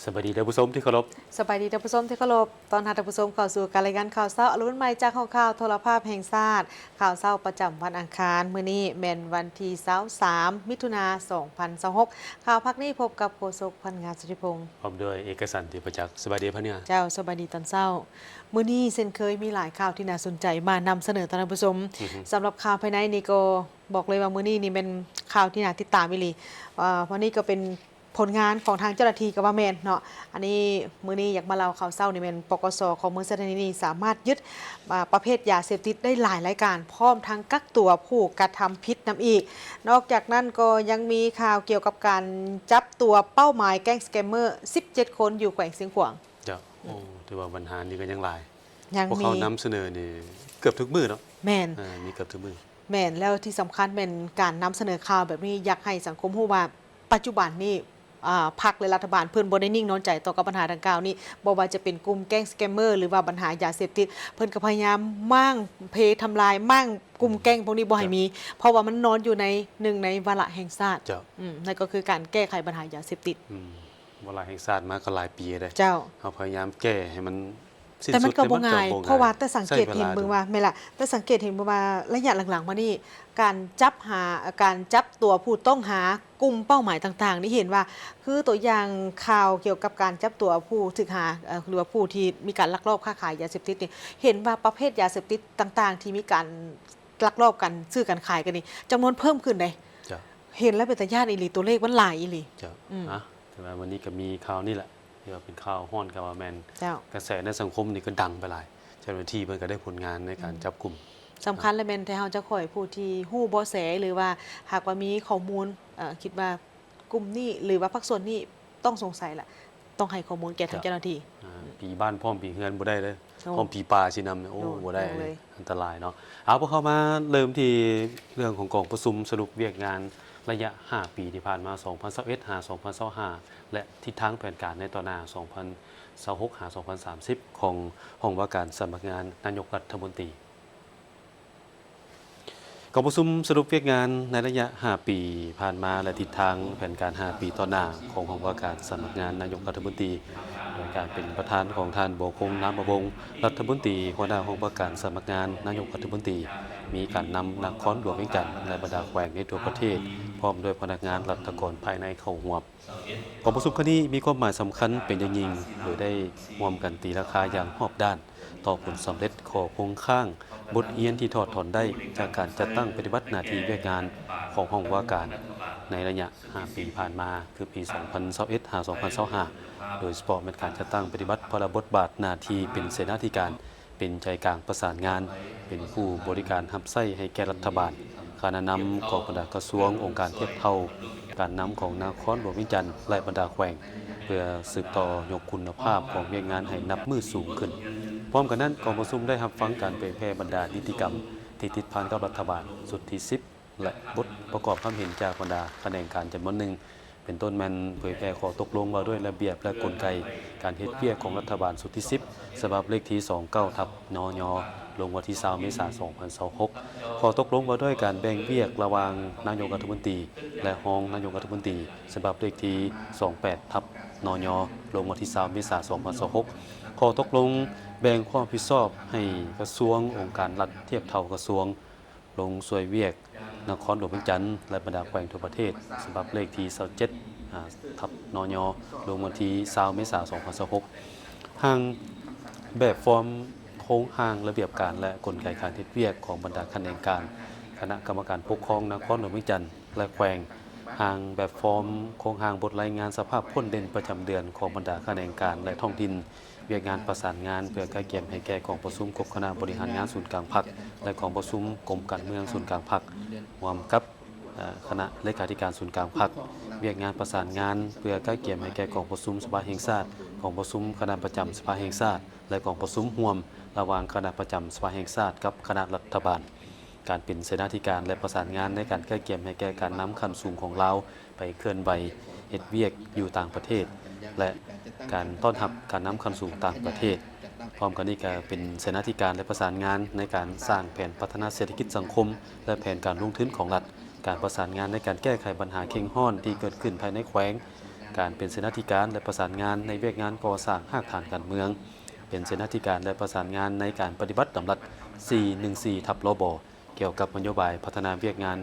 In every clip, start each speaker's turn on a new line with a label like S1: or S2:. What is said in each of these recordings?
S1: สวัสดีท่านผู้ชมที่เคารพ
S2: สบายดีท่านผู้ชมที่เคารพตอนท่านผู้ชมเข้าสู่การรายงานข่าวเช้าอรุณใหม่จากข่าวโทรภาพแห่งชาติข่าวเช้าประจำวันอังคารมื้อนี้แม่นวันที่23มิถุนายน2026ข่าวพักนี้พบกับโฆษกพันงานสุธิพงศ์
S1: พร้อมด้วยเอกสันติประจักษ์สวัสดีพะเนี่ย
S2: เจ้าสบายดีตอนเช้ามื้อนี้เช่นเคยมีหลายข่าวที่น่าสนใจมานำเสนอท่านผู้ชมสำหรับข่าวภายในนี่ก็บอกเลยว่ามื้อนี้นี่เป็นข่าวที่น่าติดตามอีหลีเพราะนี่ก็เป็นผลงานของทางเจ้าหน้าที่กับว่าแมนเนาะอันนี้มื้อนี้อยากมาเล่าข่าวเศร้านี่เป็นปกสของเมืองสถานีนี้สามารถยึดประเภทยาเสพติดได้หลายรายการพร้อมทั้งกักตัวผู้กระทำผิดนำอีกนอกจากนั้นก็ยังมีข่าวเกี่ยวกับการจับตัวเป้าหมายแก๊งสแกมเมอร์17 คนอยู่แขวงเสียงขวาง
S1: เจ้าโอ้ถือว่าปัญหานี้ก็ยังหลาย
S2: ยัง
S1: พวก
S2: มี
S1: เขานำเสนอนี่เกือบทุกมือเนาะ
S2: แมน
S1: มีเกือบทุกมือ
S2: แม่นแล้วที่สำคัญเป็นการนำเสนอข่าวแบบนี้อยากให้สังคมรู้ว่าปัจจุบันนี้พรรคและรัฐบาลเพิ่นบ่ได้นิ่งนอนใจต่อกับปัญหาดังกล่าวนี้บ่ว่าจะเป็นกลุ่มแก๊งสแกมเมอร์หรือว่าปัญหายาเสพติดเพิ่นก็พยายามมั่งเพทำลายมั่งกลุ่มแก๊งพวกนี้บ่ให้มีเพราะว่ามันนอนอยู่ในหนึ่งในวาระแห่งชาติ
S1: เจ้า
S2: นั่นก็คือการแก้ไขปัญหายาเสพติด
S1: เวลาแห่งชาติมาก็หลายปีเลย
S2: เจ้า
S1: เขาพยายามแก้ให้มันสิ้น
S2: แต่มั
S1: สุ
S2: นก็บ่ง่ายเพราะว่าแต่สังเกตเห็นเบิ่งว่าแม่นล่ะแต่สังเกตเห็นเบิ่งว่าระยะหลังๆมานี่การจับตัวผู้ต้องหากลุ่มเป้าหมายต่างๆนี่เห็นว่าคือตัวอย่างข่าวเกี่ยวกับการจับตัวผู้ถูกหาหรือว่าผู้ที่มีการลักลอบค้าขายยาเสพติดนี่เห็นว่าประเภทยาเสพติดต่างๆที่มีการลักลอบกันซื้อกันขายกันนี่จำนวนเพิ่มขึ้นเลยเห็นแล้วเป็นตาญาติอีหลีตัวเลขมันหลายอีหลี
S1: เจ้าแต่ว่าวันนี้ก็มีข่าวนี่แหละที่ว่าเป็นข่าวฮ้อนกับว่าแมนกระแสในสังคมนี่ก็ดังไปหลายเจ้าหน้าที่เพิ่นก็ได้ผลงานในการจับกลุ่ม
S2: สำคัญเลยแม่นแต่เฮาจะคอยผู้ที่ฮู้เบาะแสหรือว่าหากว่ามีข้อมูลคิดว่ากลุ่มนี้หรือว่าภาคส่วนนี้ต้องสงสัยล่ะต้องให้ข้อมูลแก่ทางเจ้าหน้าที่
S1: ปีบ้านพร้อมปีเฮือนบ่ได้เลยพร้อมปีป่าสินำโอ้บ่ได้เลยอันตรายเนาะเอาพวกเข้ามาเริ่มที่เรื่องของกองประชุมสรุปเวียกงานระยะ5ปีที่ผ่านมา2021-2025และทิศทางแผนการในต่อหน้า2026-2030ของห้องว่าการสำนักงานนายกรัฐมนตรีกองประชุมสรุปเวียกงานในระยะ5ปีผ่านมาและทิศทางแผนการ5ปีต่อหน้าของห้องว่าการสำนักงานนายกรัฐมนตรีโดยการเป็นประธานของท่านโบคงน้ำประวงรัฐมนตรีหัวหน้าห้องว่าการสำนักงานนายกรัฐมนตรีมีการนำนครหลวงเวียงจันทร์และบรรดาแขวงในทั่วประเทศพร้อมด้วยพนักงานรัฐกรภายในเข้าร่วมกองประชุมครั้งนี้มีความหมายสำคัญเป็นอย่างยิ่งโดยได้ร่วมกันตีราคาอย่างรอบด้านต่อผลสำเร็จของโครงข้างบทเรียนที่ถอดถอนได้จากการจัดตั้งปฏิบัติหน้าที่เวียกงานของห้องว่าการในระยะ5ปีผ่านมาคือปี2021-2025โดยเฉพาะเป็นการจัดตั้งปฏิบัติพระบทบาทหน้าที่เป็นเสนาธิการเป็นใจกลางประสานงานเป็นผู้บริการรับใช้ให้แก่รัฐบาลการนำของบรรดากระทรวงองค์การเทียบเท่าการนำของนครหลวงเวียงจันทร์และบรรดาแขวงเพื่อสืบต่อยกคุณภาพของเวียกงานให้นับมือสูงขึ้นพร้อมกันนั้นกองประชุมได้รับฟังการเผยแพร่บรรดานิติกรรมที่ติดพันกับรัฐบาลสุดที่10และบทประกอบความเห็นจากบรรดาแขนงการจำนวนหนึ่งเป็นต้นแมนเผยแพร่ขอตกลงว่าด้วยระเบียบและกลไกการเฮ็ดเวียกของรัฐบาลสุดที่10ฉบับเลขที่29/นยลงวันที่20เมษายน2026ขอตกลงว่าด้วยการแบ่งเวียกระหว่างนายกรัฐมนตรีและรองนายกรัฐมนตรีฉบับเลขที่28/นยลงวันที่20เมษายน2026ขอตกลงแบ่งความรับผิดชอบให้กระทรวงองค์การรัฐเทียบเท่ากระทรวงลงช่วยเวียกนครหลวงเวียงจันทร์และบรรดาแขวงทั่วประเทศฉบับเลขที่27/นยลงวันที่20เมษายน2026ห่างแบบฟอร์มโครงห่างระเบียบการและกลไกการเฮ็ดเวียกของบรรดาแขนงการคณะกรรมการปกครองนครหลวงเวียงจันทร์และแขวงห่างแบบฟอร์มโครงห่างบทรายงานสภาพพ้นเด่นประจำเดือนของบรรดาแขนงการและท้องถิ่นเวียกงานประสานงานเพื่อการเก็บให้แก่กองประชุมกบคณะบริหารงานศูนย์กลางพรรคและกองประชุมกรมการเมืองศูนย์กลางพรรครวมกับคณะเลขาธิการศูนย์กลางพรรคเวียกงานประสานงานเพื่อการเก็บให้แก่กองประชุมสภาแห่งชาติกองประชุมคณะประจำสภาแห่งชาติและกองประชุมร่วมระหว่างคณะประจำสภาแห่งชาติกับคณะรัฐบาลการเป็นเสนาธิการและประสานงานในการแก้เก็บให้แก่การนำขั้นสูงของเราไปเคลื่อนไหวเฮ็ดเวียกอยู่ต่างประเทศและการต้อนรับการนำขั้นสูงต่างประเทศพร้อมกันนี้ก็เป็นเสนาธิการและประสานงานในการสร้างแผนพัฒนาเศรษฐกิจสังคมและแผนการลงทุนของรัฐการประสานงานในการแก้ไขปัญหาเข่งห้อนที่เกิดขึ้นภายในแขวง การเป็นเสนาธิการและประสานงานในเวียกงานก่อสร้างหากฐานการเมืองเป็นเสนาธิการและประสานงานในการปฏิบัติดำรัส 414 ทับลบเกี่ยวกับนโยบายพัฒนาเวียกงาน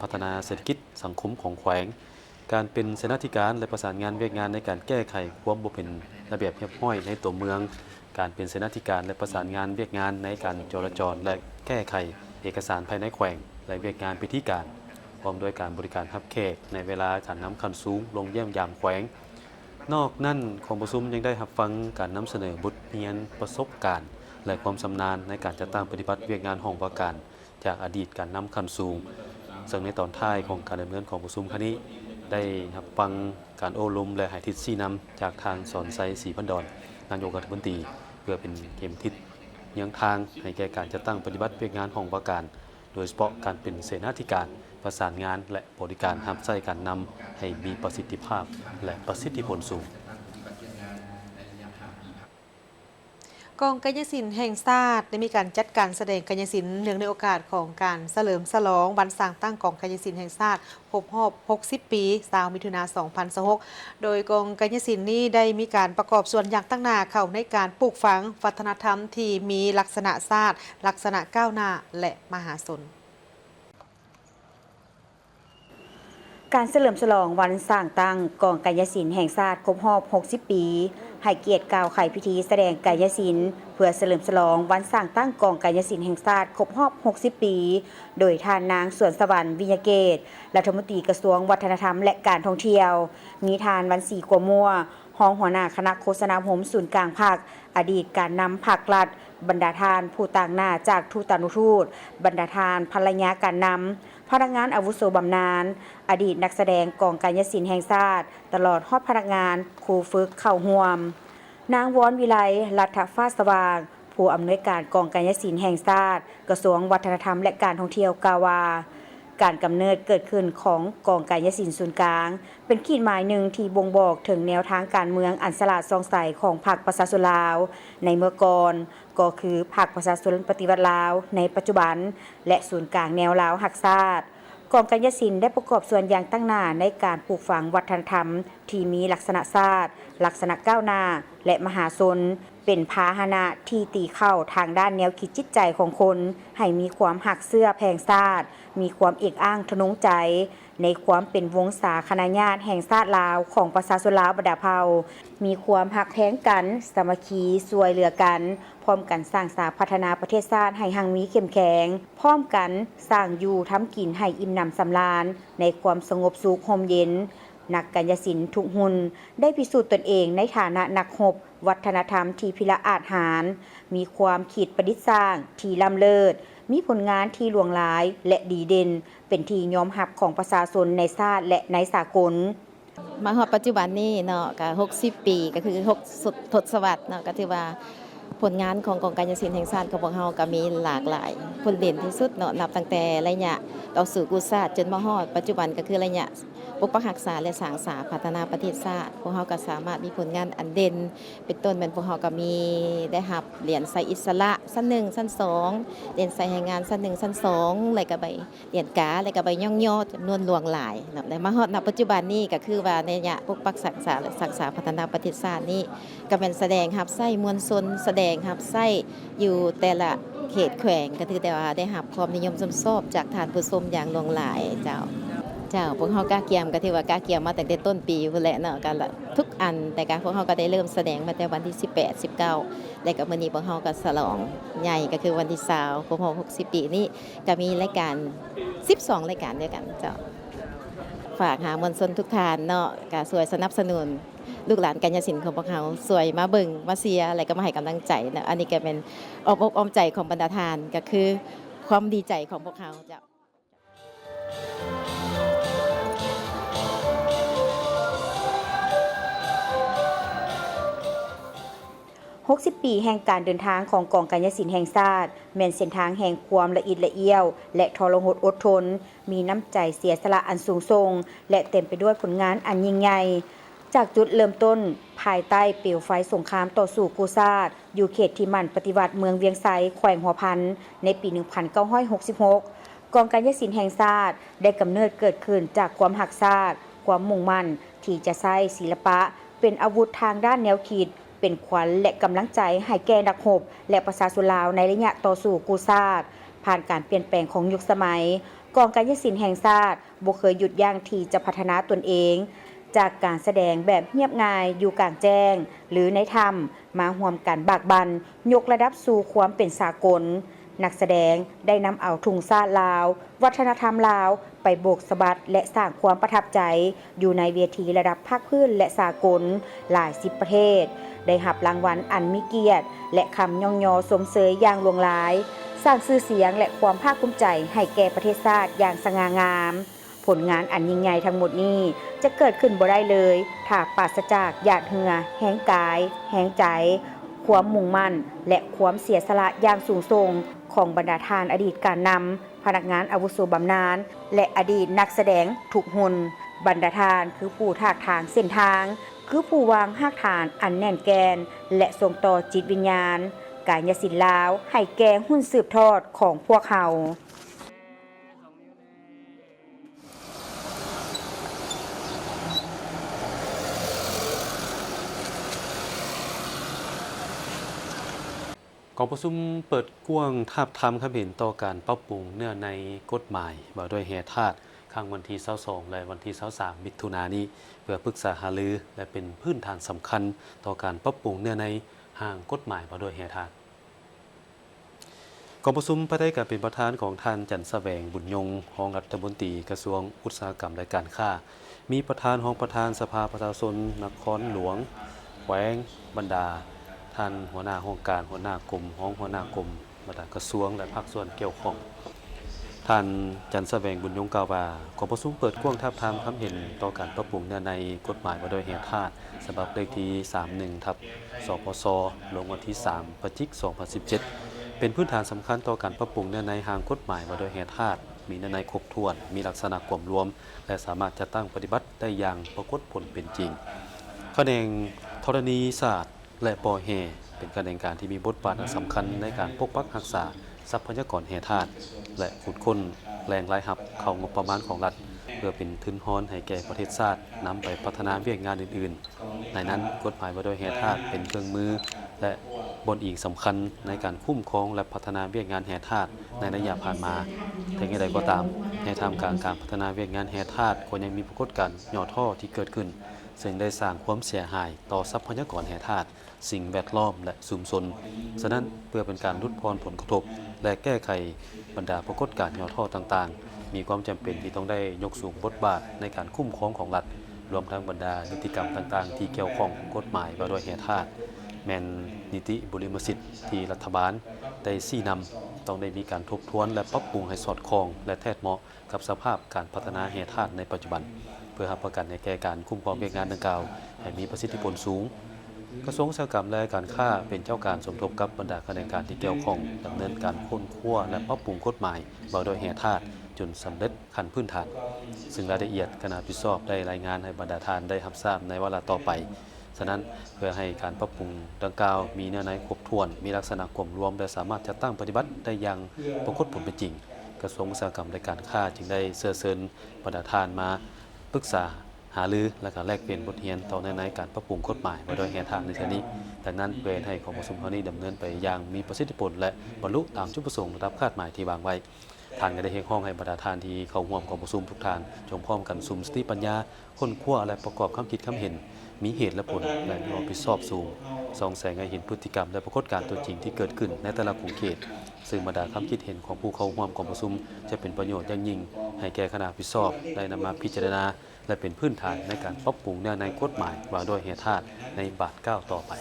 S1: พัฒนาเศรษฐกิจสังคมของแขวงการเป็นเสนาธิการและประสานงานเวียกงานในการแก้ไขความบ่เป็นระเบียบเรียบร้อยในตัวเมืองการเป็นเสนาธิการและประสานงานเวียกงานในการจราจรและแก้ไขเอกสารภายในแขวงและเวียกงานพิธีการพร้อมด้วยการบริการรับแขกในเวลาการนำคันสูงลงเยี่ยมยามแขวงนอกนั้นของประชุมยังได้รับฟังการนำเสนอบทเรียนประสบการณ์และความชำนาญในการจัดตั้งปฏิบัติเวียกงานห้องว่าการจากอดีตการนำคันสูงซึ่งในตอนท้ายของการดำเนินของประชุมครั้งนี้ได้รับฟังการโอ้ลมและหายทิศชี้นำจากทางสอนไซศรีพันดอนนายกรัฐมนตรีเพื่อเป็นเข็มทิศยังทางให้แก่การจัดตั้งปฏิบัติเวียกงานห้องว่าการโดยเฉพาะการเป็นเสนาธิการประสานงานและบริการรับใช้การนำให้มีประสิทธิภาพและประสิทธิผลสูง
S2: กองกายศิลป์แห่งชาติได้มีการจัดการแสดงกายศิลป์เนื่องในโอกาสของการเฉลิมฉลองวันสร้างตั้งกองกายศิลป์แห่งชาติครบรอบ60 ปี20มิถุนายน2026โดยกองกายศิลป์นี้ได้มีการประกอบส่วนอย่างตั้งหน้าเข้าในการปลูกฝังวัฒนธรรมที่มีลักษณะชาติลักษณะก้าวหน้าและมหาชน
S3: การเฉลิมฉลองวันสร้างตั้งกองกายศิลป์แห่งชาติครบรอบ60 ปีให้เกียรติกล่าวไขพิธีแสดงกายศิลป์เพื่อเฉลิมฉลองวันสร้างตั้งกองกายศิลป์แห่งชาติครบรอบ60 ปีโดยท่านนางสวนสวรรค์วิญญาเกตรัฐมนตรีกระทรวงวัฒนธรรมและการท่องเที่ยวมีทานวันศรีกัวมัวรองหัวหน้าคณะโฆษณาหมศูนย์กลางภาคอดีตการนำภาครัฐบรรดาทานผู้ต่างหน้าจากทูตานุทูตบรรดาทานภรรยาการนำพนักงานอาวุโสบำนาญอดีตนักแสดงกองกายศิลป์แห่งชาติตลอดฮอดพนักงานครูฝึกเข้าร่วมนางวอนวิไลรัฐฟ้าสว่างผู้อำนวยการกองกายศิลป์แห่งชาติกระทรวงวัฒนธรรมและการท่องเที่ยวกล่าวว่าการกำเนิดเกิดขึ้นของกองกายศิลป์ศูนย์กลางเป็นขีดหมายหนึ่งที่บ่งบอกถึงแนวทางการเมืองอันฉลาดส่องใสของพรรคประชาชนลาวในเมื่อก่อนก็คือพรรคประชาชนปฏิวัติลาวในปัจจุบันและศูนย์กลางแนวลาวหักชาติกองกายศิลป์ได้ประกอบส่วนอย่างตั้งหน้าในการปลูกฝังวัฒนธรรมที่มีลักษณะชาติลักษณะก้าวหน้าและมหาชนเป็นพาหนะที่ตีเข้าทางด้านแนวคิดจิตใจของคนให้มีความหักเสื้อแพงชาติมีความเอกอ้างทะนงใจในความเป็นวงศาคณาญาติแห่งชาติลาวของประชาชนลาวบรรดาเผ่ามีความหักแพงกันสามัคคีช่วยเหลือกันพร้อมกันสร้างสรรค์พัฒนาประเทศชาติให้หั่งมีเข้มแข็งพร้อมกันสร้างอยู่ทำกินให้อิ่มหนำสำราญในความสงบสุขร่มเย็นนักกายศิลป์ทุกหุ่นได้พิสูจน์ตนเองในฐานะนักรบวัฒนธรรมที่พิละอาจหาญมีความคิดประดิษฐ์สร้างที่ล้ำเลิศมีผลงานที่หลวงหลายและดีเด่นเป็นที่ยอมรับของประชาชนในชาติและในสากล
S4: มาฮอดปัจจุบันนี้เนาะก็60 ปีก็คือ6ทศวรรษเนาะก็ถือว่าผลงานของกองกายศิลป์แห่งชาติของพวกเฮาก็มีหลากหลายผลเด่นที่สุดเนาะนับตั้งแต่ระยะต่อสู่กุศลจนมาฮอดปัจจุบันก็คือระยะปกปักรักษาและสร้างสรรค์พัฒนาประเทศชาติพวกเฮาก็สามารถมีผลงานอันเด่นเป็นต้นเป็นพวกเฮาก็มีได้รับเหรียญไซอิสระชั้น1ชั้น2เหรียญไซแรงงานชั้น1ชั้น2แล้วก็ใบเหรียญกาแล้วก็ใบย่องๆจำนวนหลวงหลายเนาะได้มาฮอดณปัจจุบันนี้ก็คือว่าในระยะปกปักรักษาและศึกษาพัฒนาประเทศชาตินี้ก็เป็นแสดงรับไส้มวลชนแสดงรับไส้อยู่แต่ละเขตแขวงก็ถือแต่ว่าได้รับความนิยมชมชอบจากท่านผู้ชมอย่างหลวงหลายเจ้าพวกเฮากาเกียมก็ถือว่ากาเกียมมาตั้งแต่ต้นปีพุ่นแหละเนาะกันทุกอันแต่การพวกเฮาก็ได้เริ่มแสดงมาแต่วันที่18 19แล้วก็มื้อนี้พวกเฮาก็ฉลองใหญ่ก็คือวันที่20ครบรอบ60 ปีนี้ก็มีรายการ12รายการด้วยกันเจ้าฝากหามวลชนทุกท่านเนาะก็ช่วยสนับสนุนลูกหลานกายศิลป์ของพวกเขาสวยมาเบิ่งมาเชียร์อะไรก็มาให้กำลังใจนะอันนี้ก็เป็นอ้อมอกอ้อมใจของบรรดาทานก็คือความดีใจของพวกเขาเจ้า
S3: 60 ปีแห่งการเดินทางของกองกายศิลป์แห่งชาติแม่นเส้นทางแห่งความละเอียดละเอียวและทรหดอดทนมีน้ำใจเสียสละอันสูงส่งและเต็มไปด้วยผลงานอันยิ่งใหญ่จากจุดเริ่มต้นภายใต้เปลวไฟสงครามต่อสู้กูซาดอยู่เขตที่มั่นปฏิวัติเมืองเวียงไซแขวงหัวพันในปี 1966 กองกายศิลป์แห่งชาติได้กำเนิดเกิดขึ้นจากความหักชาติ ความมุ่งมั่นที่จะใช้ศิลปะเป็นอาวุธทางด้านแนวคิดเป็นขวัญและกำลังใจให้แก่นักรบและประชาชนลาวในระยะต่อสู้กู้ชาติผ่านการเปลี่ยนแปลงของยุคสมัยกองกายศิลป์แห่งชาติบ่เคยหยุดยั้งที่จะพัฒนาตนเองจากการแสดงแบบเงียบง่ายอยู่กลางแจ้งหรือในถ้ำมาร่วมกันบากบั่นยกระดับสู่ความเป็นสากลนักแสดงได้นำเอาทุ่งชาติลาววัฒนธรรมลาวไปโบกสะบัดและสร้างความประทับใจอยู่ในเวทีระดับภาคพื้นและสากลหลาย10ประเทศได้รับรางวัลอันมีเกียรติและคำย่องยอสมเสยอย่างหลวงหลายสร้างชื่อเสียงและความภาคภูมิใจให้แก่ประเทศชาติอย่างสง่างามผลงานอันยิ่งใหญ่ทั้งหมดนี้จะเกิดขึ้นบ่ได้เลยถ้าปราศจากหยาดเหงื่อแห้งกายแห้งใจความมุ่งมั่นและความเสียสละอย่างสูงส่งของบรรดาทานอดีตการนำพนักงานอาวุโสบำนาญและอดีตนักแสดงทุกหุ่นบรรดาทานคือผู้ถากทางเส้นทางคือผู้วางหากฐานอันแน่นแกนและส่งต่อจิตวิญญาณกายศิลป์ลาวให้แก่หุ้นสืบทอดของพวกเขา
S1: กองประชุมเปิดกว้างทาบทามความเห็นต่อการปรับปรุงเนื้อในกฎหมายว่าด้วยแห่ธาตุข้างวันที่22และวันที่23มิถุนายนนี้เพื่อปรึกษาหารือและเป็นพื้นฐานสำคัญต่อการปรับปรุงเนื้อในห่างกฎหมายว่าด้วยแห่ธาตุกองประชุมภายใต้การเป็นประธานของท่านจันทร์แสวงบุญยงรองรัฐมนตรีกระทรวงอุตสาหกรรมและการค้ามีประธานรองประธานสภาประชาชนนครหลวงแขวงบรรดาท่านหัวหน้าโครงการหัวหน้ากรมรองหัวหน้ากรมบรรดากระทรวงและภาคส่วนเกี่ยวข้องท่านจันทร์แสวงบุญยงกล่าวว่ากองประชุมเปิดกว้างทาบทามความเห็นต่อการปรับปรุงเนื้อในกฎหมายว่าด้วยแห่ธาตุฉบับเลขที่31/สปสลงวันที่3พฤศจิกายน2017เป็นพื้นฐานสำคัญต่อการปรับปรุงเนื้อในทางกฎหมายว่าด้วยแห่ธาตุมีเนื้อในครบถ้วนมีลักษณะกลมรวมและสามารถจัดตั้งปฏิบัติได้อย่างปรากฏผลเป็นจริงแขนงธรณีศาสตร์และปอแห่เป็นการแข่งการที่มีบทบาทสำคัญในการปกปักรักษาทรัพยากรแห่ธาตุและขุดค้นแหล่งรายรับเข้างบประมาณของรัฐเพื่อเป็นทุนฮ้อนให้แก่ประเทศชาตินำไปพัฒนาเวียกงานอื่นๆในนั้นกฎหมายว่าด้วยแห่ธาตุเป็นเครื่องมือและบนอีกสำคัญในการคุ้มครองและพัฒนาเวียกงานแห่ธาตุในระยะผ่านมาแต่อย่างไรก็ตามในท่ามกลางการพัฒนาเวียกงานแห่ธาตุก็ยังมีปรากฏการณ์ย่อท่อที่เกิดขึ้นซึ่งได้สร้างความเสียหายต่อทรัพยากรแห่ธาตุสิ่งแวดล้อมและชุมชนฉะนั้นเพื่อเป็นการลดพรผลกระทบและแก้ไขบรรดาปรากฏการณ์ย่อท่อต่างๆมีความจำเป็นที่ต้องได้ยกสูงบทบาทในการคุ้มครองของรัฐรวมทั้งบรรดานิติกรรมต่างๆที่เกี่ยวข้องกฎหมายว่าด้วยแห่ธาตุแม่นนิติบุริมสิทธิ์ที่รัฐบาลได้ชี้นำต้องได้มีการทบทวนและปรับปรุงให้สอดคล้องและแทบเหมาะกับสภาพการพัฒนาแห่ธาตุในปัจจุบันเพื่อรับประกันในแก่การคุ้มครองเวียกงานดังกล่าวให้มีประสิทธิผลสูงกระทรวงอุตสาหกรรมและการค้าเป็นเจ้าการสมทบกับบรรดาคณะการที่เกี่ยวข้องดำเนินการค้นคว้าและปรับปรุงกฎหมายว่าด้วยแห่ธาตุจนสำเร็จขั้นพื้นฐานซึ่งรายละเอียดคณะรับผิดชอบได้รายงานให้บรรดาทานได้รับทราบในวาระต่อไปฉะนั้นเพื่อให้การปรับปรุงดังกล่าวมีเนื้อในครบถ้วนมีลักษณะกลมรวมและสามารถจะตั้งปฏิบัติได้อย่างปรากฏผลเป็นจริงกระทรวงอุตสาหกรรมและการค้าจึงได้เชิญบรรดาทานมาปรึกษาหารือและการแลกเปลี่ยนบทเรียนต่อในการปรับปรุงกฎหมายว่าด้วยแห่ธาตุในเช่นนี้ดังนั้นเพื่อให้ของประชุมครั้งนี้ดำเนินไปอย่างมีประสิทธิผลและบรรลุตามจุดประสงค์ระดับคาดหมายที่วางไว้ทานก็ได้เรียกร้องให้บรรดาทานที่เข้าร่วมของประชุมทุกทานจงพร้อมกันสุมสติปัญญาค้นคว้าและประกอบความคิดความเห็นมีเหตุและผลและมีความรับผิดชอบสูงส่องแสงให้เห็นพฤติกรรมและปรากฏการณ์ตัวจริงที่เกิดขึ้นในแต่ละกลุ่มเขตซึ่งบรรดาความคิดเห็นของผู้เข้าร่วมของประชุมจะเป็นประโยชน์อย่างยิ่งให้แก่คณะรับผิดชอบได้นำมาพิจารณาและเป็นพื้นฐานในการปรับปรุงเนื้อในกฎหมายว่าด้วยแห่ธาตุในบาท9ต่อไป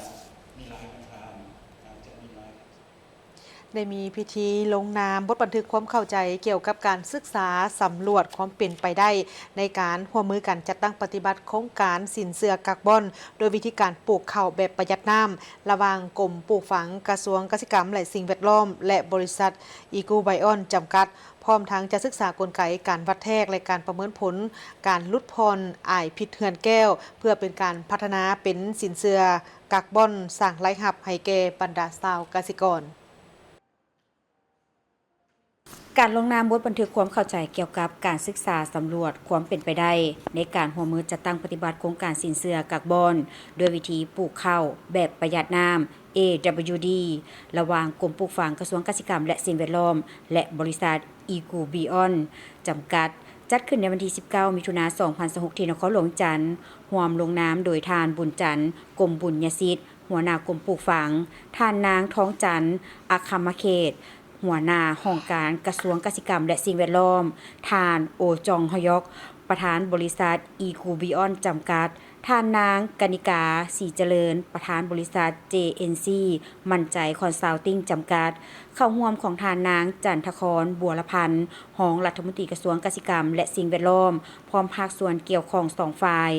S2: ได้มีพิธีลงนามบทบันทึกความเข้าใจเกี่ยวกับการศึกษาสำรวจความเป็นไปได้ในการร่วมมือกันจัดตั้งปฏิบัติโครงการสินเชื่อกักบอนโดยวิธีการปลูกข้าวแบบประหยัดน้ำระหว่างกรมปลูกฝังกระทรวงเกษตรกรรมและสิ่งแวดล้อมและบริษัทอีกูไบออนจำกัดพร้อมทั้งจะศึกษากลไกการวัดแทกและการประเมินผลการลดพรอ้ายพิษเหือนแก้วเพื่อเป็นการพัฒนาเป็นสินเชื่อกักบอนสร้างรายรับให้แก่บรรดาชาวเกษตรกร
S3: การลงนามบทบันทึกความเข้าใจเกี่ยวกับการศึกษาสำรวจความเป็นไปได้ในการร่วมมือจัดตั้งปฏิบัติโครงการสินเชื่อกักบอนด้วยวิธีปลูกข้าวแบบประหยัดน้ำ AWD ระหว่างกรมปลูกฝังกระทรวงเกษตรกรรมและสิ่งแวดล้อมและบริษัท Eco Beyond จำกัดจัดขึ้นในวันที่ 19 มิถุนายน 2026 ที่นครหลวงจันทร์ร่วมลงนามโดยทานบุญจันทร์กรมบุญญสิทธิ์หัวหน้ากรมปลูกฝังทานนางท้องจันทร์อัคคมเขตหัวหน้าห้องการกระทรวงเกษตรกรรมและสิ่งแวดล้อมทานโอจองฮยอกประธานบริษัท Eco Beyond จำกัดทานนางกนิกาศรีเจริญประธานบริษัท JNC มั่นใจคอนซัลติ้งจำกัดเข้าร่วมของทานนางจันทครบัวละพันธ์รองรัฐมนตรีกระทรวงเกษตรกรรมและสิ่งแวดล้อมพร้อมภาคส่วนเกี่ยวข้อง2ฝ่าย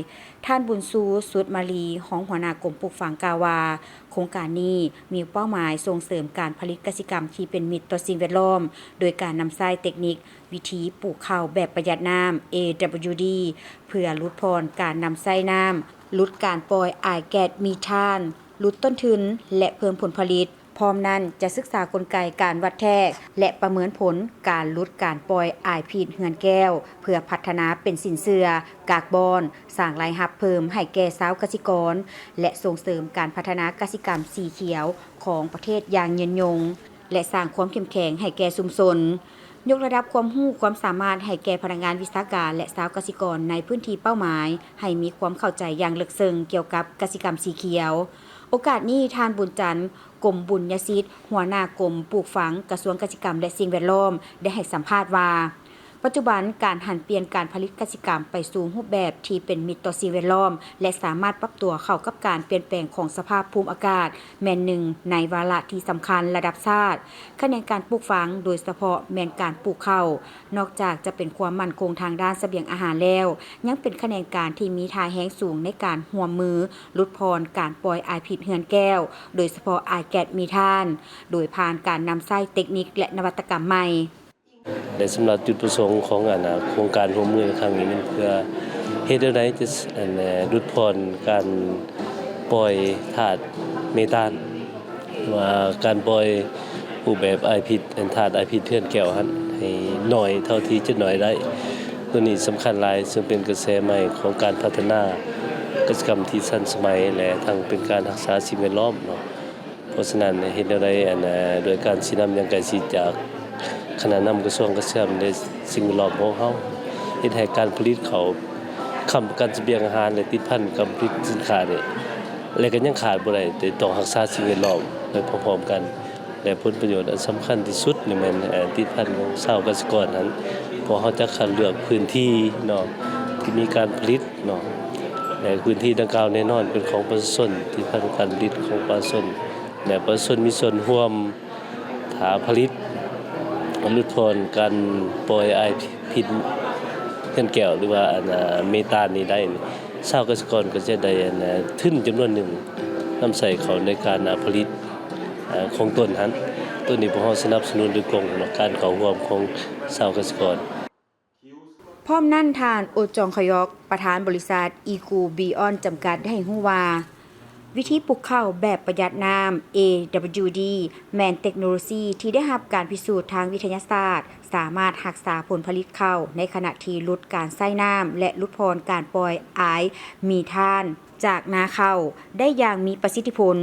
S3: ท่านบุญซูสุดมาลีรองหัวหน้ากรมปลูกฝังกล่าวว่าโครงการนี้มีเป้าหมายส่งเสริมการผลิตเกษตรกรรมที่เป็นมิตรต่อสิ่งแวดล้อมโดยการนำใช้เทคนิควิธีปลูกข้าวแบบประหยัดน้ำ AWD เพื่อลดพรการนำใช้น้ำลดการปล่อยอายแก๊สมีธานลดต้นทุนและเพิ่มผลผลิตพร้อมนั้นจะศึกษากลไกการวัดแทกและประเมินผลการลดการปล่อยอายพิษเหือนแก้วเพื่อพัฒนาเป็นสินเชื่อกากบอนสร้างรายรับเพิ่มให้แก่ชาวเกษตรกรและส่งเสริมการพัฒนาเกษตรกรรมสีเขียวของประเทศอย่างยืนยงและสร้างความเข้มแข็งให้แก่ชุมชนยกระดับความรู้ความสามารถให้แก่พนักงานวิชาการและชาวเกษตรกรในพื้นที่เป้าหมายให้มีความเข้าใจอย่างลึกซึ้งเกี่ยวกับเกษตรกรรมสีเขียวโอกาสนี้ทานบุญจันทร์กรมบุญญสิทธิ์หัวหน้ากรมปลูกฝังกระทรวงเกษตรกรรมและสิ่งแวดล้อมได้ให้สัมภาษณ์ว่าปัจจุบันการหันเปลี่ยนการผลิตเกษตรกรรมไปสู่รูปแบบที่เป็นมิตรต่อสิ่งแวดล้อมและสามารถปรับตัวเข้ากับการเปลี่ยนแปลงของสภาพภูมิอากาศแม่นหนึ่งในวาระที่สำคัญระดับชาติคะแนนการปลูกฝังโดยเฉพาะแม่นการปลูกข้าวนอกจากจะเป็นความมั่นคงทางด้านเสบียงอาหารแล้วยังเป็นคะแนนการที่มีท่าแรงสูงในการร่วมมือลดพรการปล่อยอายพิษเหือนแก้วโดยเฉพาะอายแก๊สมีธานโดยผ่านการนำใช้เทคนิคและนวัตกรรมใหม่
S1: และสำหรับจุดประสงค์ของโครงการร่วมมือในครั้งนี้มันเพื่อเฮ็ดให้จะลดพรการปล่อยธาตุเมธานว่าการปล่อยรูปแบบไอพิษธาตุไอพิษเทือนแก้วหั่นให้น้อยเท่าที่จะน้อยได้ตัวนี้สำคัญหลายซึ่งเป็นกระแสใหม่ของการพัฒนาเกษตรกรรมที่ทันสมัยและทั้งเป็นการรักษาสิ่งแวดล้อมเนาะเพราะฉะนั้นเฮ็ดได้โดยการสินำอย่างใกล้ชิดจากคณะนำกระทรวงเกษตรและสิ่งแวดล้อมของเฮาเฮ็ดให้การผลิตเขาค้ำประกันเสบียงอาหารและติดพันกับผลิตสินค้านี่และก็ยังขาดบ่ได้แต่ต้องรักษาสิ่งแวดล้อมไปพร้อมๆกันและผลประโยชน์อันสำคัญที่สุดนี่แม่นติดพันของชาวเกษตรกรนั้นเพราะเฮาจะคัดเลือกพื้นที่เนาะที่มีการผลิตเนาะและพื้นที่ดังกล่าวแน่นอนเป็นของประชาชนที่ผ่านการผลิตของประชาชนและประชาชนมีส่วนร่วมถ้าผลิตลดพรการปล่อยอายพิษเหือนแก้วหรือว่าเมธานนี้ได้ชาวเกษตรกรก็จะได้ทุนจำนวนหนึ่งนำใส่เขาในการผลิตของต้นหั้นตัวนี้พวกเราสนับสนุนโดยกองการเข้าร่วมของชาวเกษตรกร
S3: พร้อมนั่นทานโอจองขยอกประธานบริษัท Eco Beyond จำกัดได้ให้รู้ว่าวิธีปลูกข้าวแบบประหยัดน้ำ AWD แมนเทคโนโลยีที่ได้รับการพิสูจน์ทางวิทยาศาสตร์สามารถรักษาผลผลิตข้าวในขณะที่ลดการใช้น้ำและลดพรการปล่อยอายมีธานจากนาข้าวได้อย่างมีประสิทธิผล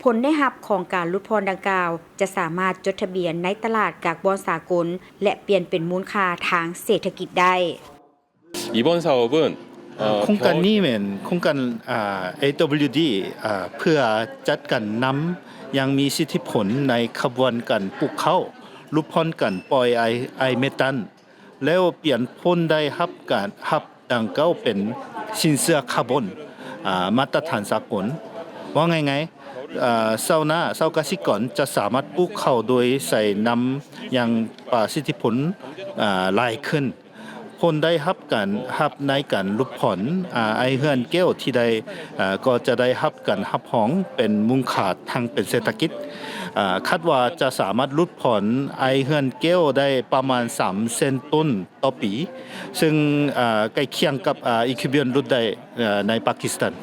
S3: ผลได้รับของการลดพรดังกล่าวจะสามารถจดทะเบียนในตลาดกากบอนสากลและเปลี่ยนเป็นมูลค่าทางเศรษฐกิจได้
S5: 이번 사업은
S6: โครงการนี้เป็นโครงการAWD เพื่อจัดการนำยังมีสิทธิผลในขบวนการปลูกข้าวลดพรการปล่อยไอเมธานแล้วเปลี่ยนพ้นได้รับดังเก้าเป็นสินเชื่อคาร์บอนมาตรฐานสากลว่าไงชาวเกษตรกรจะสามารถปลูกข้าวโดยใส่น้ำอย่างประสิทธิผลหลายขึ้นคนได้รับในการลดผ่อนไอเฮือนแก้วที่ได้ก็จะได้รับการรับของเป็นมูลค่าทางเป็นเศรษฐกิจคาดว่าจะสามารถลดผ่อนไอเฮือนแก้วได้ประมาณ3เซนต้นต่อปีซึ่งใกล้เคียงกับอีคิวเบียนลดได้ในปากีสถาน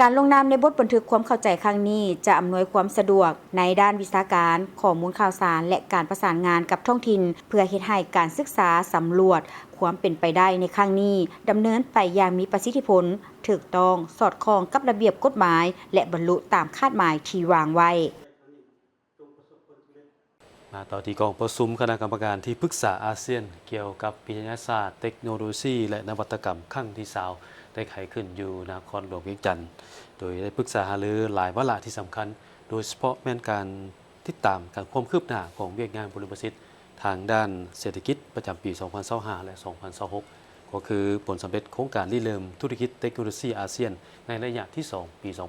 S3: การลงนามในบทบันทึกความเข้าใจครั้งนี้จะอำนวยความสะดวกในด้านวิชาการข้อมูลข่าวสารและการประสานงานกับท้องถิ่นเพื่อเฮ็ดให้การศึกษาสำรวจความเป็นไปได้ในครั้งนี้ดำเนินไปอย่างมีประสิทธิผลถูกต้องสอดคล้องกับระเบียบกฎหมายและบรรลุตามคาดหมายที่วางไว้
S1: มาต่อที่กองประชุมคณะกรรมการที่ปรึกษาอาเซียนเกี่ยวกับวิทยาศาสตร์เทคโนโลยีและนวัตกรรมครั้งที่20ได้ไขขึ้นอยู่นครหลวงเวียงจันทร์โดยได้ปรึกษาหารือหลายวาระที่สำคัญโดยเฉพาะแม่นการติดตามการความคืบหน้าของเวียกงานบริษัททางด้านเศรษฐกิจประจำปี 2025 และ 2026 ก็คือผลสำเร็จโครงการริเริ่มธุรกิจเทคโนโลยีอาเซียนในระยะที่ 2 ปี 2025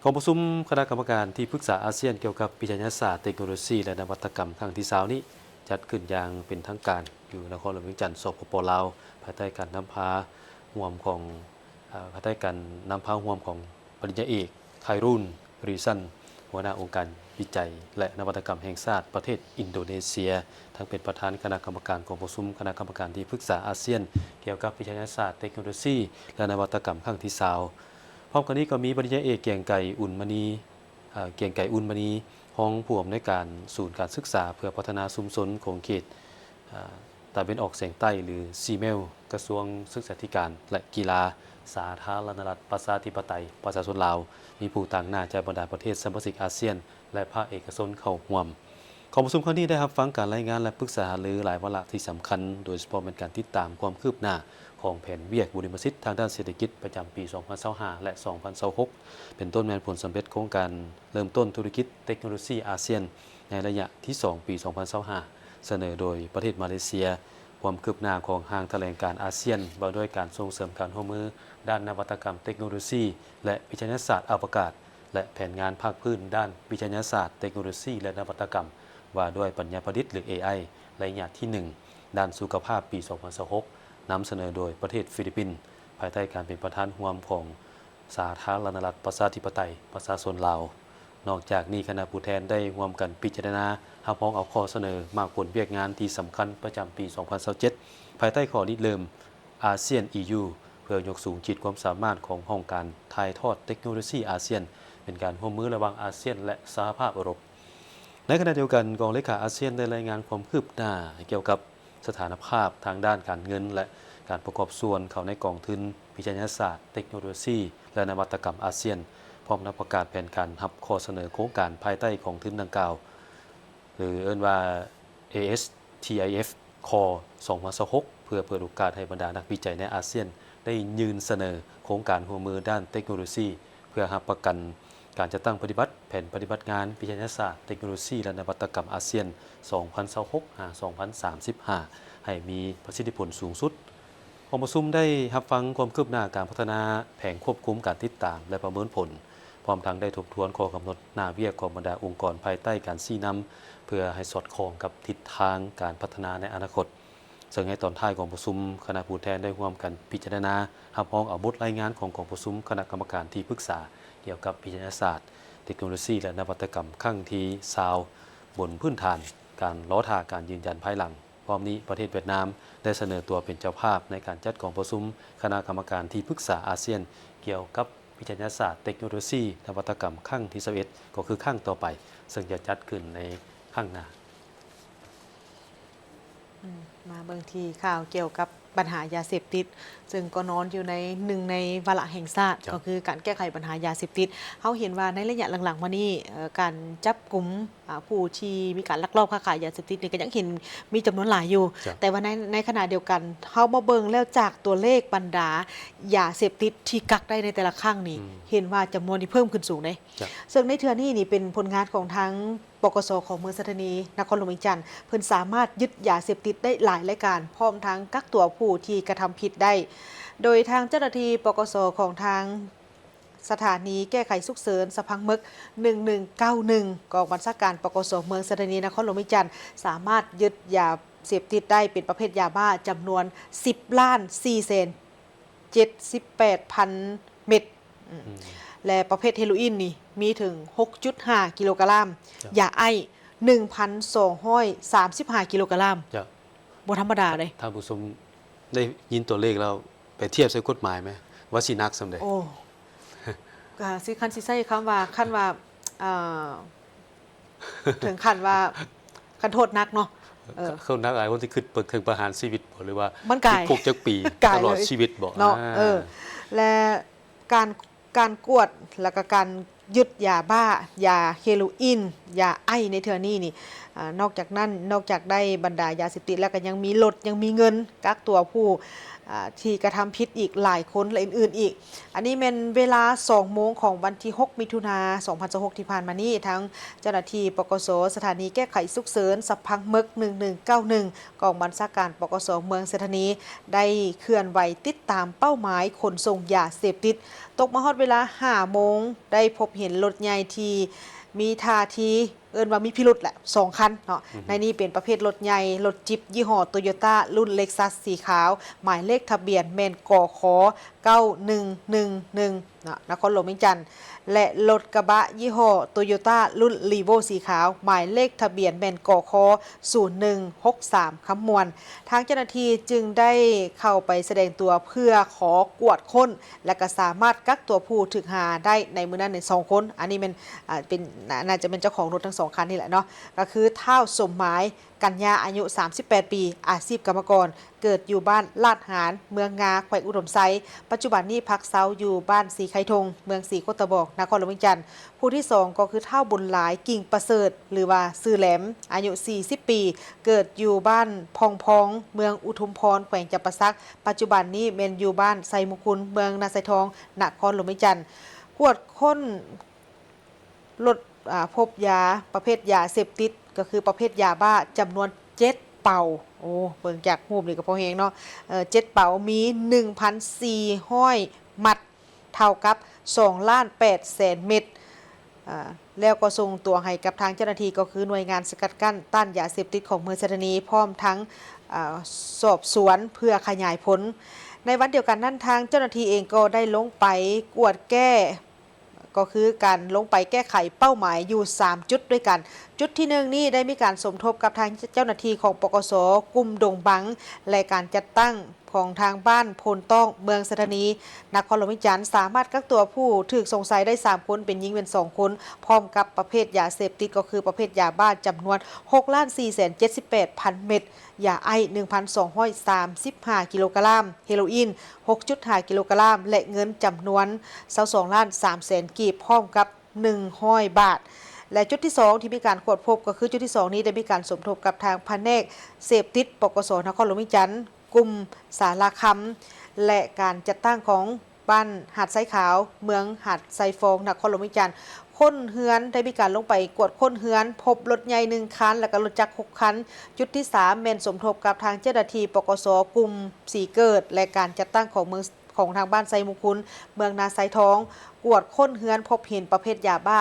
S1: กองประชุมคณะกรรมการที่ปรึกษาอาเซียนเกี่ยวกับวิทยาศาสตร์เทคโนโลยีและนวัตกรรมครั้งที่20นี้จัดขึ้นอย่างเป็นทางการอยู่นครหลวงเวียงจันทร์สปป.ลาวภายใต้การนำพาห่วมของภายใต้การนำพาห่วมของปริญญาเอกไครุนรีซันหัวหน้าองค์การวิจัยและนวัตกรรมแห่งชาติประเทศอินโดนีเซียทั้งเป็นประธานคณะกรรมการกองประชุมคณะกรรมการที่ปรึกษาอาเซียนเกี่ยวกับวิทยาศาสตร์เทคโนโลยีและนวัตกรรมครั้งที่20พร้อมกันนี้ก็มีปริญญาเอกเกียงไก่อุ่นมณีห้องผู้อำนวยการศูนย์การศึกษาเพื่อพัฒนาชุมชนของเขตตะวันออกเฉียงใต้หรือซีเมลกระทรวงศึกษาธิการและกีฬาสาธารณรัฐประชาธิปไตยประชาชนลาวมีผู้ต่างหน้าจากบรรดาประเทศสมาชิกอาเซียนและภาคเอกชนเข้าร่วมกองประชุมครั้งนี้ได้รับฟังการรายงานและปรึกษาหารือหลายวาระที่สำคัญโดยเฉพาะเป็นการติดตามความคืบหน้าของแผนเวียกบริษัททางด้านเศรษฐกิจประจำปี 2025 และ 2026 เป็นต้นแมนผลสำเร็จโครงการเริ่มต้นธุรกิจเทคโนโลยีอาเซียนในระยะที่ 2 ปี 2025 เสนอโดยประเทศมาเลเซียความคืบหน้าของห้างแถลงการอาเซียนว่าด้วยการส่งเสริมการร่วมมือด้านนวัตกรรมเทคโนโลยีและวิทยาศาสตร์อวกาศและแผนงานภาคพื้นด้านวิทยาศาสตร์เทคโนโลยีและนวัตกรรมว่าด้วยปัญญาประดิษฐ์หรือ AI ระยะที่ 1 ด้านสุขภาพปี 2026นำเสนอโดยประเทศฟิลิปปินส์ภายใต้การเป็นประธานร่วมของสาธารณรัฐประชาธิปไตยประชาชนลาวนอกจากนี้คณะผู้แทนได้ร่วมกันพิจารณารับรองเอาข้อเสนอมากผลเวียกงานที่สำคัญประจำปี 2027 ภายใต้ข้อริเริ่มอาเซียน EU เพื่อยกสูงขีดความสามารถของห้องการถ่ายทอดเทคโนโลยีอาเซียนเป็นการร่วมมือระหว่างอาเซียนและสหภาพยุโรปในขณะเดียวกันกองเลขาอาเซียนได้รายงานความคืบหน้าเกี่ยวกับสถานภาพทางด้านการเงินและการประกอบส่วนเข้าในกองทุนวิทยาศาสตร์เทคโนโลยีและนวัตกรรมอาเซียนพร้อมประกาศแผนการรับข้อเสนอโครงการภายใต้ของทุนดังกล่าวหรือเอิ้นว่า ASTIF Core 2026 เพื่อเปิดโอกาสให้บรรดานักวิจัยในอาเซียนได้ยืนเสนอโครงการร่วมมือด้านเทคโนโลยีเพื่อรับประกันการจัดตั้งปฏิบัติแผนปฏิบัติงานวิทยาศาสตร์เทคโนโลยีและนวัตกรรมอาเซียน 2026-2035 ให้มีประสิทธิผลสูงสุดกองประชุมได้รับฟังความคืบหน้าการพัฒนาแผนควบคุมการติดตามและประเมินผลพร้อมทั้งได้ทบทวนข้อกำหนดหน้าเวียกของบรรดาองค์กรภายใต้การชี้นำเพื่อให้สอดคล้องกับทิศทางการพัฒนาในอนาคตซึ่งในตอนท้ายของประชุมคณะผู้แทนได้ร่วมกันพิจารณารับรองเอาบทรายงานของกองประชุมคณะกรรมการที่ปรึกษาเกี่ยวกับวิทยาศาสตร์เทคโนโลยีและนวัตกรรมครั้งที่20บนพื้นฐานการล้อท่าการยืนยันภายหลังพร้อมนี้ประเทศเวียดนามได้เสนอตัวเป็นเจ้าภาพในการจัดกองประชุมคณะกรรมการที่ปรึกษาอาเซียนเกี่ยวกับวิทยาศาสตร์เทคโนโลยีนวัตกรรมครั้งที่21ก็คือครั้งต่อไปซึ่งจะจัดขึ้นในครั้งหน้า
S2: มาเบิ่งที่ข่าวเกี่ยวกับปัญหายาเสพติดซึ่งก็นอนอยู่ในหนึ่งในวาระแห่งชาติก็คือการแก้ไขปัญหายาเสพติดเขาเห็นว่าในระยะหลังๆมานี้การจับกุมผู้ที่มีการลักลอบค้าขายยาเสพติดนี่ก็ยังเห็นมีจำนวนหลายอยู่แต่ว่าในขณะเดียวกันเขามาเบิ่งแล้วจากตัวเลขบรรดายาเสพติดที่กักได้ในแต่ละครั้งนี่เห็นว่าจำนวนที่เพิ่มขึ้นสูงเลยซึ่งในเทื่อนี้นี่เป็นผลงานของทั้งปกสของเมืองสัตนีนครหลวงเวียงจันทร์เพิ่นสามารถยึดยาเสพติดได้หลายรายการพร้อมทั้งกักตัวผู้ที่กระทำผิดได้โดยทางเจ้าหน้าที่ปกสของทางสถานีแก้ไขฉุกเฉินสะพังมึก1191กองบัญชาการปกสเมืองสัตนีนครหลวงเวียงจันทร์สามารถยึดยาเสพติดได้เป็นประเภทยาบ้าจำนวน10,478,000 เม็ดและประเภทเฮโรอีนนี่มีถึง 6.5 กิโลกรัมยาไอ 1,235 กิโลกรัมบ่ธรรมดาเลย
S1: ท่านผู้ชมได้ยินตัวเลขแล้วไปเทียบใส่กฎหมายไหม ว่าสินักสำใด
S2: โอ้ก็สิคันสิใช้คำว่าคันว่าเอ่อถึงขั้นว่าคันโทษนักเนาะ
S1: เขานักหลายคนที่ขึ้นเปิดเครื่องประหารชีวิตบ่หรือว่า
S2: มันกาย
S1: ติดคุกจักปี
S2: กาย
S1: ตลอด
S2: เลย
S1: ชีวิตบ่
S2: เนาะ และการกวดแล้วก็การยึดยาบ้ายาเฮโรอีนยาไอในเทื่อนี้นี่นอกจากนั้นนอกจากได้บรรดายาเสพติดแล้วก็ยังมีรถยังมีเงินกักตัวผู้ที่กระทำผิดอีกหลายคนและอื่นๆอีก อันนี้เป็นเวลา 2 โมงของวันที่ 6 มิถุนายน 2026 ที่ผ่านมานี้ทั้งเจ้าหน้าที่ปกสสถานีแก้ไขฉุกเฉินสัพพังมึก 1191 กองบัญชาการปกสเมืองสถานีได้เคลื่อนไหวติดตามเป้าหมายขนส่งยาเสพติด ตกมาฮอดเวลา 5 โมงได้พบเห็นรถใหญ่ที่มีท่าทีเอิ้นว่ามีพิรุธแหละ2คันเนาะในนี้เป็นประเภทรถใหญ่รถจิปยี่ห้อโตโยต้ารุ่นเล็กซัสสีขาว หมายเลขทะเบียนแมนกข9111นะนครหลวงเวียงจันทน์และรถกระบะยี่ห้อโตโยต้ารุ่นลีโวสีขาว หมายเลขทะเบียนแมนกข0163คำมวลทางเจ้าหน้าที่จึงได้เข้าไปแสดงตัวเพื่อขอกวดค้น และก็สามารถกักตัวผู้ถึกหาได้ในมื้อนั้นใน2คนอันนี้เป็นน่าจะเป็นเจ้าของรถทั้ง2คันนี่แหละเนาะก็คือเท่าสมหมายกัญญาอายุ 38 ปี อาชีพกรรมกร เกิดอยู่บ้านลาดหารเมืองงาแขวงอุดมไซปัจจุบันนี้พักเซาอยู่บ้านสีไข่ทงเมืองสีโคตะบอกนครหลวงเวียงจันทน์ผู้ที่2ก็คือเท่าบุญหลายกิ่งประเสริฐหรือว่าซื่อแหลมอายุ 40 ปี เกิดอยู่บ้านพองพองเมืองอุทุมพรแขวงจำปาสักปัจจุบันนี้เมนอยู่บ้านไซมุกุลเมืองนาไซทองนครหลวงเวียงจันทน์กวดค้นรถพบยาประเภทยาเสพติดก็คือประเภทยาบ้าจำนวน7 เป่าโอ้เบิ่งจากรูปนี่ก็พอเฮงเนาะ7 เป่ามี 1,400 มัดเท่ากับ2,800,000 เม็ดแล้วก็ส่งตัวให้กับทางเจ้าหน้าที่ก็คือหน่วยงานสกัดกั้นต้านยาเสพติดของเมืองสถานีพร้อมทั้งสอบสวนเพื่อขยายผลในวันเดียวกันนั้นทางเจ้าหน้าที่เองก็ได้ลงไปกวดแก้ก็คือการลงไปแก้ไขเป้าหมายอยู่ 3 จุดด้วยกันจุดที่1นี่ได้มีการสมทบกับทางเจ้าหน้าที่ของปกสกลุ่มดงบังและการจัดตั้งของทางบ้านโพนต้องเมืองสถานีนครหลวงเวียงจันทน์สามารถกักตัวผู้ถูกสงสัยได้3คนเป็นหญิงเป็น2คนพร้อมกับประเภทยาเสพติดก็คือประเภทยาบ้าจำนวน 6,478,000 เม็ดยาไอ 1,235 กิโลกรัมเฮโรอีน 6.5 กิโลกรัมและเงินจำนวน 22,300,000 กีบพร้อมกับ100 บาทและจุดที่2ที่มีการค้นพบก็คือจุดที่2นี้ได้มีการสมทบกับทางแผนกเสพติดปกสนครหลวงเวียงจันทน์กลุ่มสาราคำและการจัดตั้งของบ้านหาดไซขาวเมืองหาดไซฟองนครหลวงเวียงจันทน์ค้นเฮือนได้มีการลงไปกวดค้นเฮือนพบรถใหญ่1คันและก็รถจักร6คันจุดที่3เมนสมทบกับทางเจ้าหน้าที่ปกสกลุ่มสีเกิดและการจัดตั้งของเมืองของทางบ้านไซมุคุนเมืองนาไซทองกวดค้นเฮือนพบเห็นประเภทยาบ้า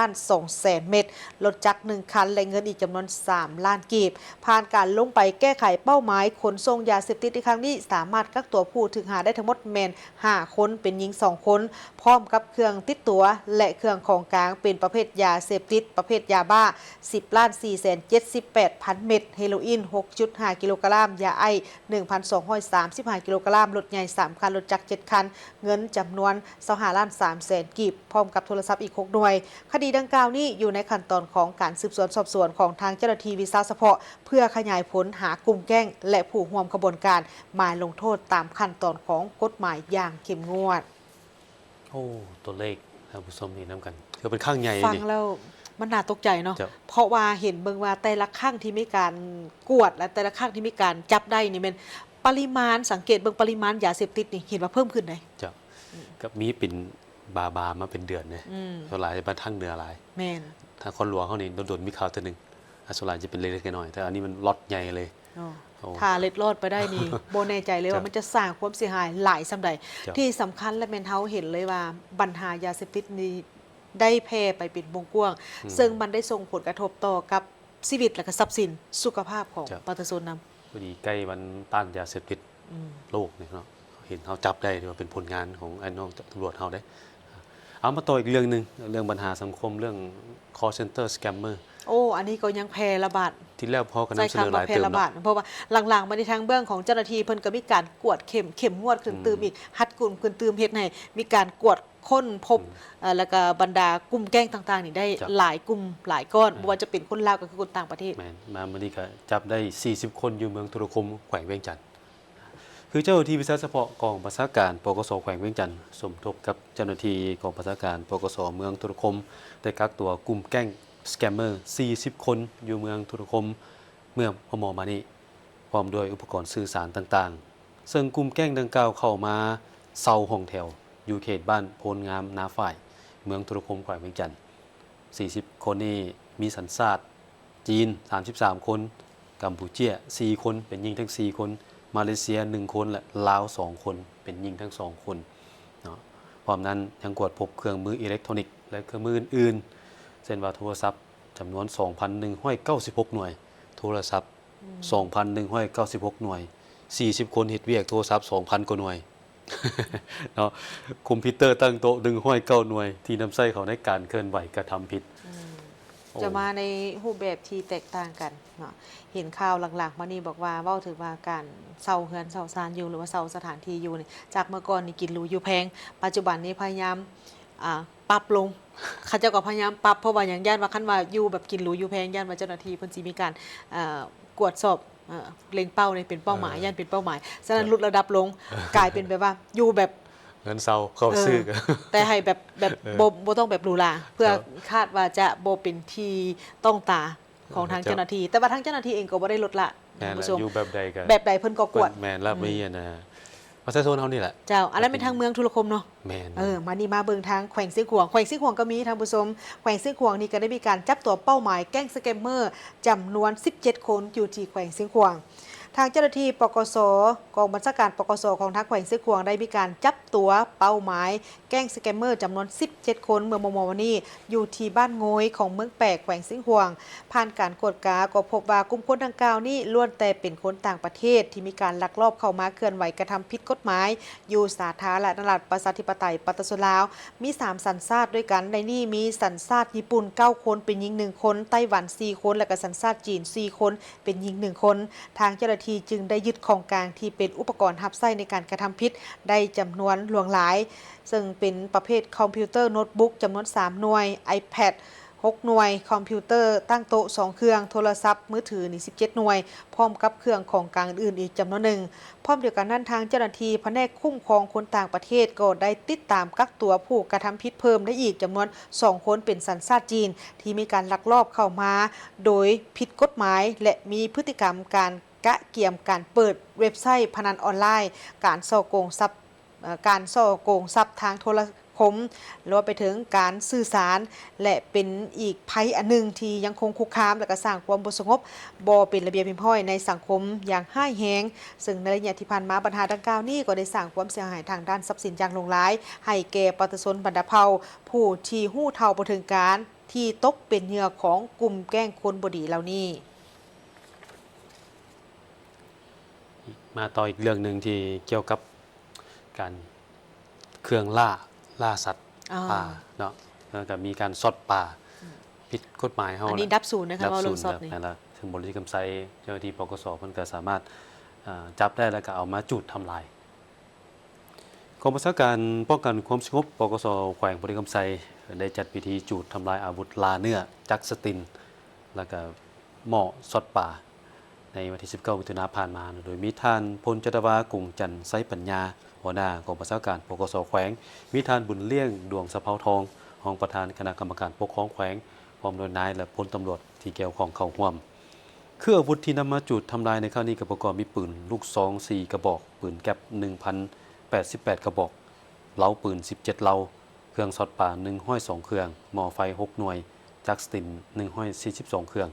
S2: 1,200,000 เม็ดรถจักร1คันและเงินอีกจำนวน3 ล้านกีบผ่านการลงไปแก้ไขเป้าหมายขนส่งยาเสพติดในครั้งนี้สามารถกักตัวผู้ถึงหาได้ทั้งหมดแมน5 คนเป็นหญิง2 คนพร้อมกับเครื่องติดตัวและเครื่องของกลางเป็นประเภทยาเสพติดประเภทยาบ้า 10,478,000 เม็ดเฮโรอีน 6.5 กิโลกรัมยาไอ 1,235 กิโลกรัมรถใหญ่3 คันรถจักร7 คันเงินจำนวน25,300,000 กีบพร้อมกับโทรศัพท์อีก6 หน่วยคดีดังกล่าวนี้อยู่ในขั้นตอนของการสืบสวนสอบสวนของทางเจ้าหน้าที่วิสาเฉพาะเพื่อขยายผลหากลุ่มแก๊งและผู้ร่วมขบวนการมาลงโทษตามขั้นตอนของกฎหมายอย่างเข้มงวด
S1: โอ้ตัวเลขท่านผู้ชมนี่นำกันคือเป็นข้างใหญ่
S2: ฟัง
S1: นี่
S2: แล้วมันน่าตกใจเนาะ
S1: ครับ
S2: เพราะว่าเห็นเบิ่งว่าแต่ละครั้งที่มีการกวดและแต่ละครั้งที่มีการจับได้นี่มันปริมาณสังเกตเบิ่งปริมาณยาเสพติดนี่เห็นว่าเพิ่มขึ้นได้
S1: จะกับมีเป็นบามาเป็นเดือนเนี่ยส่วนหลายจะมาทั้งเนื้อหลาย
S2: แม่น
S1: ถ้าคนหลวงเขานี่โดนๆมีข่าวตัวหนึงส่วนหลายจะเป็นเล็กๆน้อยๆแต่อันนี้มันล็อตใหญ่เลย
S2: เนาะ
S1: โอ้
S2: ถ้าเล็ดรอดไปได้นี่ โบแน่ใจเลย
S1: ครั
S2: ว่า
S1: บ
S2: มันจะสร้างความเสียหายหลายสำใด
S1: ครับ
S2: ที่สำคัญและแม่นเฮาเห็นเลยว่าปัญหายาเสพติดนี้ได้แพร่ไปเป็นวงกว้าง ซึ่งมันได้ส่งผลกระทบต่อกับชีวิตและก็ทรัพย์สินสุขภาพของ
S1: ครับ
S2: ประชาชนนำ
S1: พอดีใกล้วันต้านยาเสพติดโลกเนี่ยเนาะเห็นเขาจับได้ถือว่าเป็นผลงานของไอ้น้องตำรวจเขาได้ เอามาต่ออีกเรื่องหนึ่งเรื่องปัญหาสังคมเรื่อง call center scammer
S2: โอ้อันนี้ก็ยังแพร่ระบาด
S1: ที่แล้วพอกัน
S2: ใช้
S1: นำเสนอ
S2: คำ
S1: ห
S2: ว่า
S1: ลาย
S2: แพร่
S1: เติม
S2: ระบาด
S1: เนาะ
S2: เพราะว่าหลังๆมาในทางเบื้องของเจ้าหน้าที่เพิ่นก็มีการกวดเข้มงวดขึ้นตื่มอีกฮัดกลุ่มขึ้นตื่มเฮ็ดให้มีการกวดค้นพบแล้วก็บรรดากลุ่มแก๊งต่างๆนี่ได้หลายกลุ่มหลายก้อนบ่ว่าจะเป็นคนลาวก็คือคนต่างประเทศ
S1: แม่นมามื้อนี้ก็จับได้ 40 คนอยู่เมืองธุรคมแขวงเวียงจันทน์คือเจ้าหน้าที่พิเศษเฉพาะกองบัญชาการปกสแขวงเวียงจันทน์สมทบกับเจ้าหน้าที่กองบัญชาการปกสเมืองธุรคมได้กักตัวกลุ่มแก๊งสแกมเมอร์ 40 คนอยู่เมืองธุรคมเมื่อพมมานี้พร้อมด้วยอุปกรณ์สื่อสารต่างๆ ซึ่งกลุ่มแก๊งดังกล่าวเข้ามาเซาห้องแถวอยู่เขตบ้านโพนงามนาฝ่ายเมืองธุรคมแขวงเวียงจันทน์ 40 คนนี้มีสัญชาติจีน 33 คนกัมพูเชีย4 คนเป็นหญิงทั้ง 4 คนมาเลเซีย 1 คนและลาว 2 คนเป็นหญิงทั้ง 2 คนเนาะพร้อมนั้นยังกวดพบเครื่องมืออิเล็กทรอนิกส์และเครื่องมืออื่นๆเช่นว่าโทรศัพท์จำนวน 2,196 หน่วยโทรศัพท์ 2,196 หน่วย 40 คนเฮ็ดเวียกโทรศัพท์ 2,000 กว่าหน่วย เนาะคอมพิวเตอร์ตั้งโต๊ะ109 หน่วยที่นำใช้เขาในการเคลื่อนไหวกระทำผิด
S2: จะมาในรูปแบบที่แตกต่างกันเนาะเห็นข่าวหลักๆมานี่บอกว่าเว้าถึงว่าการเซาเฮือนเซาซานอยู่หรือว่าเซาสถานที่อยู่นี่จากเมื่อก่อนนี่กินหรูอยู่แพงปัจจุบันนี้พยายามปรับลง เขาเจ้าก็พยายามปรับเพราะว่าอย่างย่านว่าคันว่าอยู่แบบกินหรูอยู่แพงย่านว่าเจ้าหน้าที่เพิ่นสิมีการกวดสอบเล็งเป้านี่เป็นเป้าหมายย่านเป็นเป้าหมายฉะนั้นลดระดับลงกลายเป็นแบบว่าอยู่แบบ
S1: เงินเซาเข้าซื้อกัน
S2: แต่ให้แบบบ่ต้องแบบหรูหราเพื่อคาดว่าจะบ่เป็นที่ต้องตาของทางเจ้าหน้าที่แต่ว่าทางเจ้าหน้าที่เองก็บ่ได้ลดละ
S1: แม่น
S2: ท่าน
S1: แหละ
S2: ผู้ชม
S1: อยู่แบบใดกัน
S2: แบบใดเพิ่นก็กวด
S1: แม่นละมีอะนะประชาชนเฮานี่แหละ
S2: เจ้าอันนั้นเป็นทางเมืองธุรคมเนาะ
S1: แม่น
S2: มานี่มาเบิ่งทางแขวงซื้อขวงแขวงซื้อขวงก็มีท่านผู้ชมแขวงซื้อขวงนี่ก็ได้มีการจับตัวเป้าหมายแก๊งสแกมเมอร์จำนวน 17 คนอยู่ที่แขวงซื้อขวงทางเจ้าหน้าที่ปกสกองบัญชาการปกสของทางแขวงซื้อขวงได้มีการจับตัวเป้าหมายแก๊งสแกมเมอร์จำนวน 17 คนเมื่อมวันนี้อยู่ที่บ้านโงยของเมืองแปกแขวงซื้อขวงผ่านการกวดกาก็พบว่ากลุ่มคนดังกล่าวนี้ล้วนแต่เป็นคนต่างประเทศที่มีการลักลอบเข้ามาเคลื่อนไหวกระทำผิดกฎหมายอยู่สาธารณรัฐประชาธิปไตยประชาชนลาวมี3สัญชาติด้วยกันในนี้มีสัญชาติญี่ปุ่น9คนเป็นหญิง1คนไต้หวัน4คนและก็สัญชาติจีน4คนเป็นหญิง1คนทางเจ้าหน้าที่จึงได้ยึดของกลางที่เป็นอุปกรณ์หับไส้ในการกระทำผิดได้จำนวนหลวงหลายซึ่งเป็นประเภทคอมพิวเตอร์โน้ตบุ๊กจำนวน3หน่วย iPad 6 หน่วยคอมพิวเตอร์ตั้งโต๊ะ2เครื่องโทรศัพท์มือถือนี่17หน่วยพร้อมกับเครื่องของกลางอื่นอีกจำนวนหนึ่งพร้อมเดียวกันนั้นทางเจ้าหน้าที่แผนกคุ้มครองคนต่างประเทศก็ได้ติดตามกักตัวผู้กระทำผิดเพิ่มได้อีกจำนวน2คนเป็นสัญชาติจีนที่มีการลักลอบเข้ามาโดยผิดกฎหมายและมีพฤติกรรมการกะเกี่ยมการเปิดเว็บไซต์พนันออนไลน์การส่อโกงทรัพย์ทางโทรคมรวมไปถึงการสื่อสารและเป็นอีกภัยอันหนึ่งที่ยังคงคุกคามและก็สร้างความบ่สงบบ่เป็นระเบียบเรียบร้อยในสังคมอย่างห้ายแฮงซึ่งในระยะที่ผ่านมาปัญหาดังกล่าวนี้ก็ได้สร้างความเสียหายทางด้านทรัพย์สินอย่างหลงหลายให้แก่ประชาชนบรรดาเผ่าผู้ที่ฮู้เท่าบ่ถึงการที่ตกเป็นเหยื่อของกลุ่มแก๊งคนบ่ดีเหล่านี้
S1: มาต่ออีกเรื่องหนึ่งที่เกี่ยวกับการเครื่องล่าสัตว์ป่าเนาะแล้วก็มีการซอดป่าผิดกฎหมายเฮา
S2: อันนี้ดับศูนย์นะคะว่าเรื่องซอดนี่
S1: นั่นละถึงบริกรรมไซเจ้าหน้าที่ปกสเพิ่นก็สามารถจับได้แล้วก็เอามาจุดทำลายกองบัญชาการป้องกันความสงบปกสแขวงบริกรรมไซได้จัดพิธีจุดทำลายอาวุธลาเนื้อจักสตินแล้วก็หม้อซอดป่าในวันที่ 19 มิถุนายนผ่านมาโดยมีท่านพลจัตวากุงจันทร์ไซปัญญาหัวหน้ากองบัญชาการปกสแขวงมีท่านบุญเลี้ยงดวงสะเภาทองรองประธานคณะกรรมการปกครองแขวงพร้อมโดยนายและพลตำรวจที่เกี่ยวข้องเข้าร่วมเครื่องอาวุธที่นำมาจุดทำลายในครั้งนี้ก็ประกอบมีปืนลูกซอง4กระบอกปืนแก๊ป 1,088 กระบอกเล้าปืน17เล้าเครื่องซอดป่า102เครื่องหม้อไฟ6หน่วยจักสติน142เครื่อง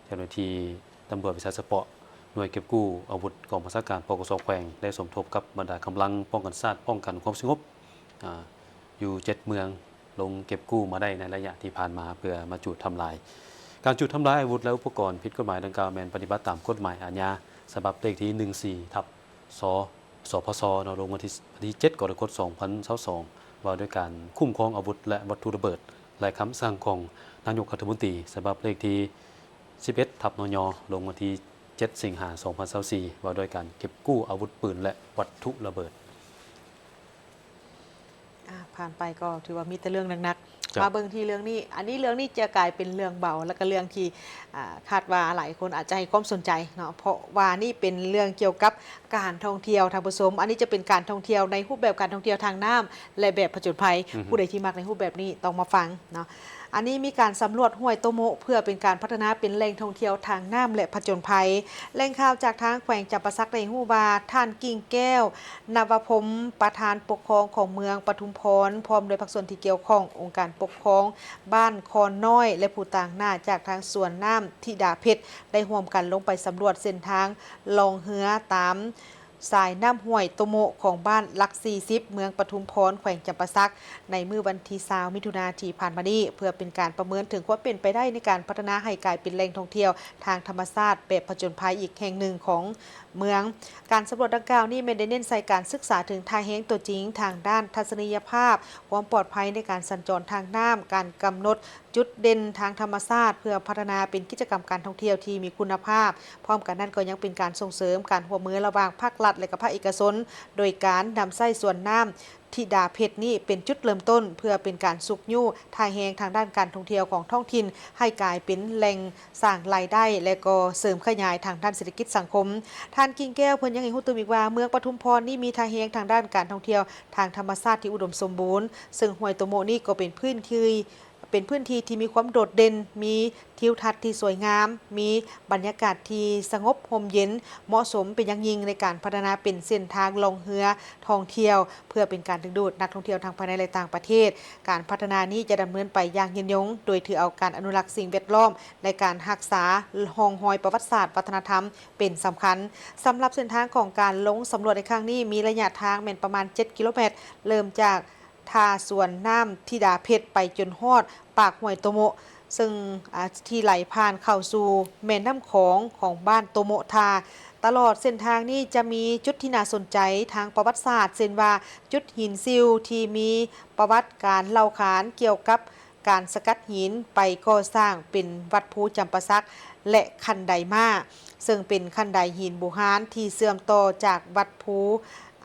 S1: เจ้าหน้าที่ตำรวจวิชาเฉพาะหน่วยเก็บกู้อาวุธกองบัญชาการปกสแขวงได้สมทบกับบรรดากำลังป้องกันชาติป้องกันความสงบอยู่7เมืองลงเก็บกู้มาได้ในระยะที่ผ่านมาเพื่อมาจุดทำลายการจุดทำลายอาวุธและอุปกรณ์ผิดกฎหมายดังกล่าวแม้นปฏิบัติตามกฎหมายอาญาฉบับเลขที่14/สพสนลงวันที่7 กรกฎาคม 2022ว่าด้วยการคุ้มครองอาวุธและวัตถุระเบิด และคำสั่งของนายกรัฐมนตรีฉบับเลขที่ 11/นย.ลงวันที่ 7 สิงหายน 2024ว่าด้วยการเก็บกู้อาวุธปืนและวัตถุระเบิด
S2: ผ่านไปก็ถือว่ามีแต่เรื่องหนัก
S1: ครับ
S2: ๆมาเบิ่งที่เรื่องนี้อันนี้เรื่องนี้จะกลายเป็นเรื่องเบาแล้วก็เรื่องที่คาดว่าหลายคนอาจจะให้ความสนใจเนาะเพราะว่านี่เป็นเรื่องเกี่ยวกับการท่องเที่ยวทางผู้ชมอันนี้จะเป็นการท่องเที่ยวในรูปแบบการท่องเที่ยวทางน้ำและแบบผจญภัยผู้ใดที่มักในรูปแบบนี้ต้องมาฟังเนาะอันนี้มีการสำรวจห้วยโตโมะเพื่อเป็นการพัฒนาเป็นแหล่งท่องเที่ยวทางน้ำและผจญภัยแหล่งข่าวจากทางแขวงจำปาสักในฮู้ว่าท่านกิ่งแก้วนวพมประธานปกครองของเมืองปทุมพรพร้อมโดยภาคส่วนที่เกี่ยวข้ององค์การปกครองบ้านคอนน้อยและผู้ต่างหน้าจากทางสวนน้ำธิดาเพชรได้ร่วมกันลงไปสำรวจเส้นทางลองเหือตามสายน้ำห้วยโตโมะของบ้านหลัก 40 เมืองปทุมพรแขวงจำปาสักในมื้อวันที่20 มิถุนายนที่ผ่านมานี้เพื่อเป็นการประเมินถึงความเป็นไปได้ในการพัฒนาให้กลายเป็นแหล่งท่องเที่ยวทางธรรมชาติแบบผจญภัยอีกแห่งหนึ่งของเมืองการสำรวจดังกล่าวนี้ไม่ได้เน้นใส่การศึกษาถึงทางแห้งตัวจริงทางด้านทัศนียภาพความปลอดภัยในการสัญจรทางน้ำการกำหนดจุดเด่นทางธรรมชาติเพื่อพัฒนาเป็นกิจกรรมการท่องเที่ยวที่มีคุณภาพพร้อมกันนั้นก็ยังเป็นการส่งเสริมการร่วมมือระหว่างภาครัฐและก็ภาคเอกชนโดยการนำไส้ส่วนน้ำธิดาเพชรนี่เป็นจุดเริ่มต้นเพื่อเป็นการสุกยู่ทายแหงทางด้านการท่องเที่ยวของท้องถิ่นให้กลายเป็นแหล่งสร้างรายได้และก็เสริมขยายทางด้านเศรษฐกิจสังคมท่านกิ่งแก้วเพิ่นยังให้ฮู้ตื่นอีกว่าเมืองปทุมพรนี่มีทายแหงทางด้านการท่องเที่ยวทางธรรมชาติที่อุดมสมบูรณ์ซึ่งห้วยโตโมนี่ก็เป็นพื้นที่ที่มีความโดดเด่นมีทิวทัศน์ที่สวยงามมีบรรยากาศที่สงบร่มเย็นเหมาะสมเป็นอย่างยิ่งในการพัฒนาเป็นเส้นทางล่องเรือท่องเที่ยวเพื่อเป็นการดึงดูดนักท่องเที่ยวทางภายในและต่างประเทศการพัฒนานี้จะดำเนินไปอย่างยืนยงโดยถือเอาการอนุรักษ์สิ่งแวดล้อมในการรักษาห้องหอยประวัติศาสตร์วัฒนธรรมเป็นสำคัญสำหรับเส้นทางของการลงสำรวจในครั้งนี้มีระยะทางแม่นประมาณ7 กิโลเมตรเริ่มจากท่าสวนน้ำธิดาเพชรไปจนฮอดปากห้วยโตโมะซึ่งที่ไหลผ่านเข้าสู่แม่น้ำของบ้านโตโมะทาตลอดเส้นทางนี้จะมีจุดที่น่าสนใจทางประวัติศาสตร์เช่นว่าจุดหินซิลที่มีประวัติการเล่าขานเกี่ยวกับการสกัดหินไปก่อสร้างเป็นวัดภูจำปาสักและคันไดมาซึ่งเป็นคันไดหินโบราณที่เสื่อมต่อจากวัดภู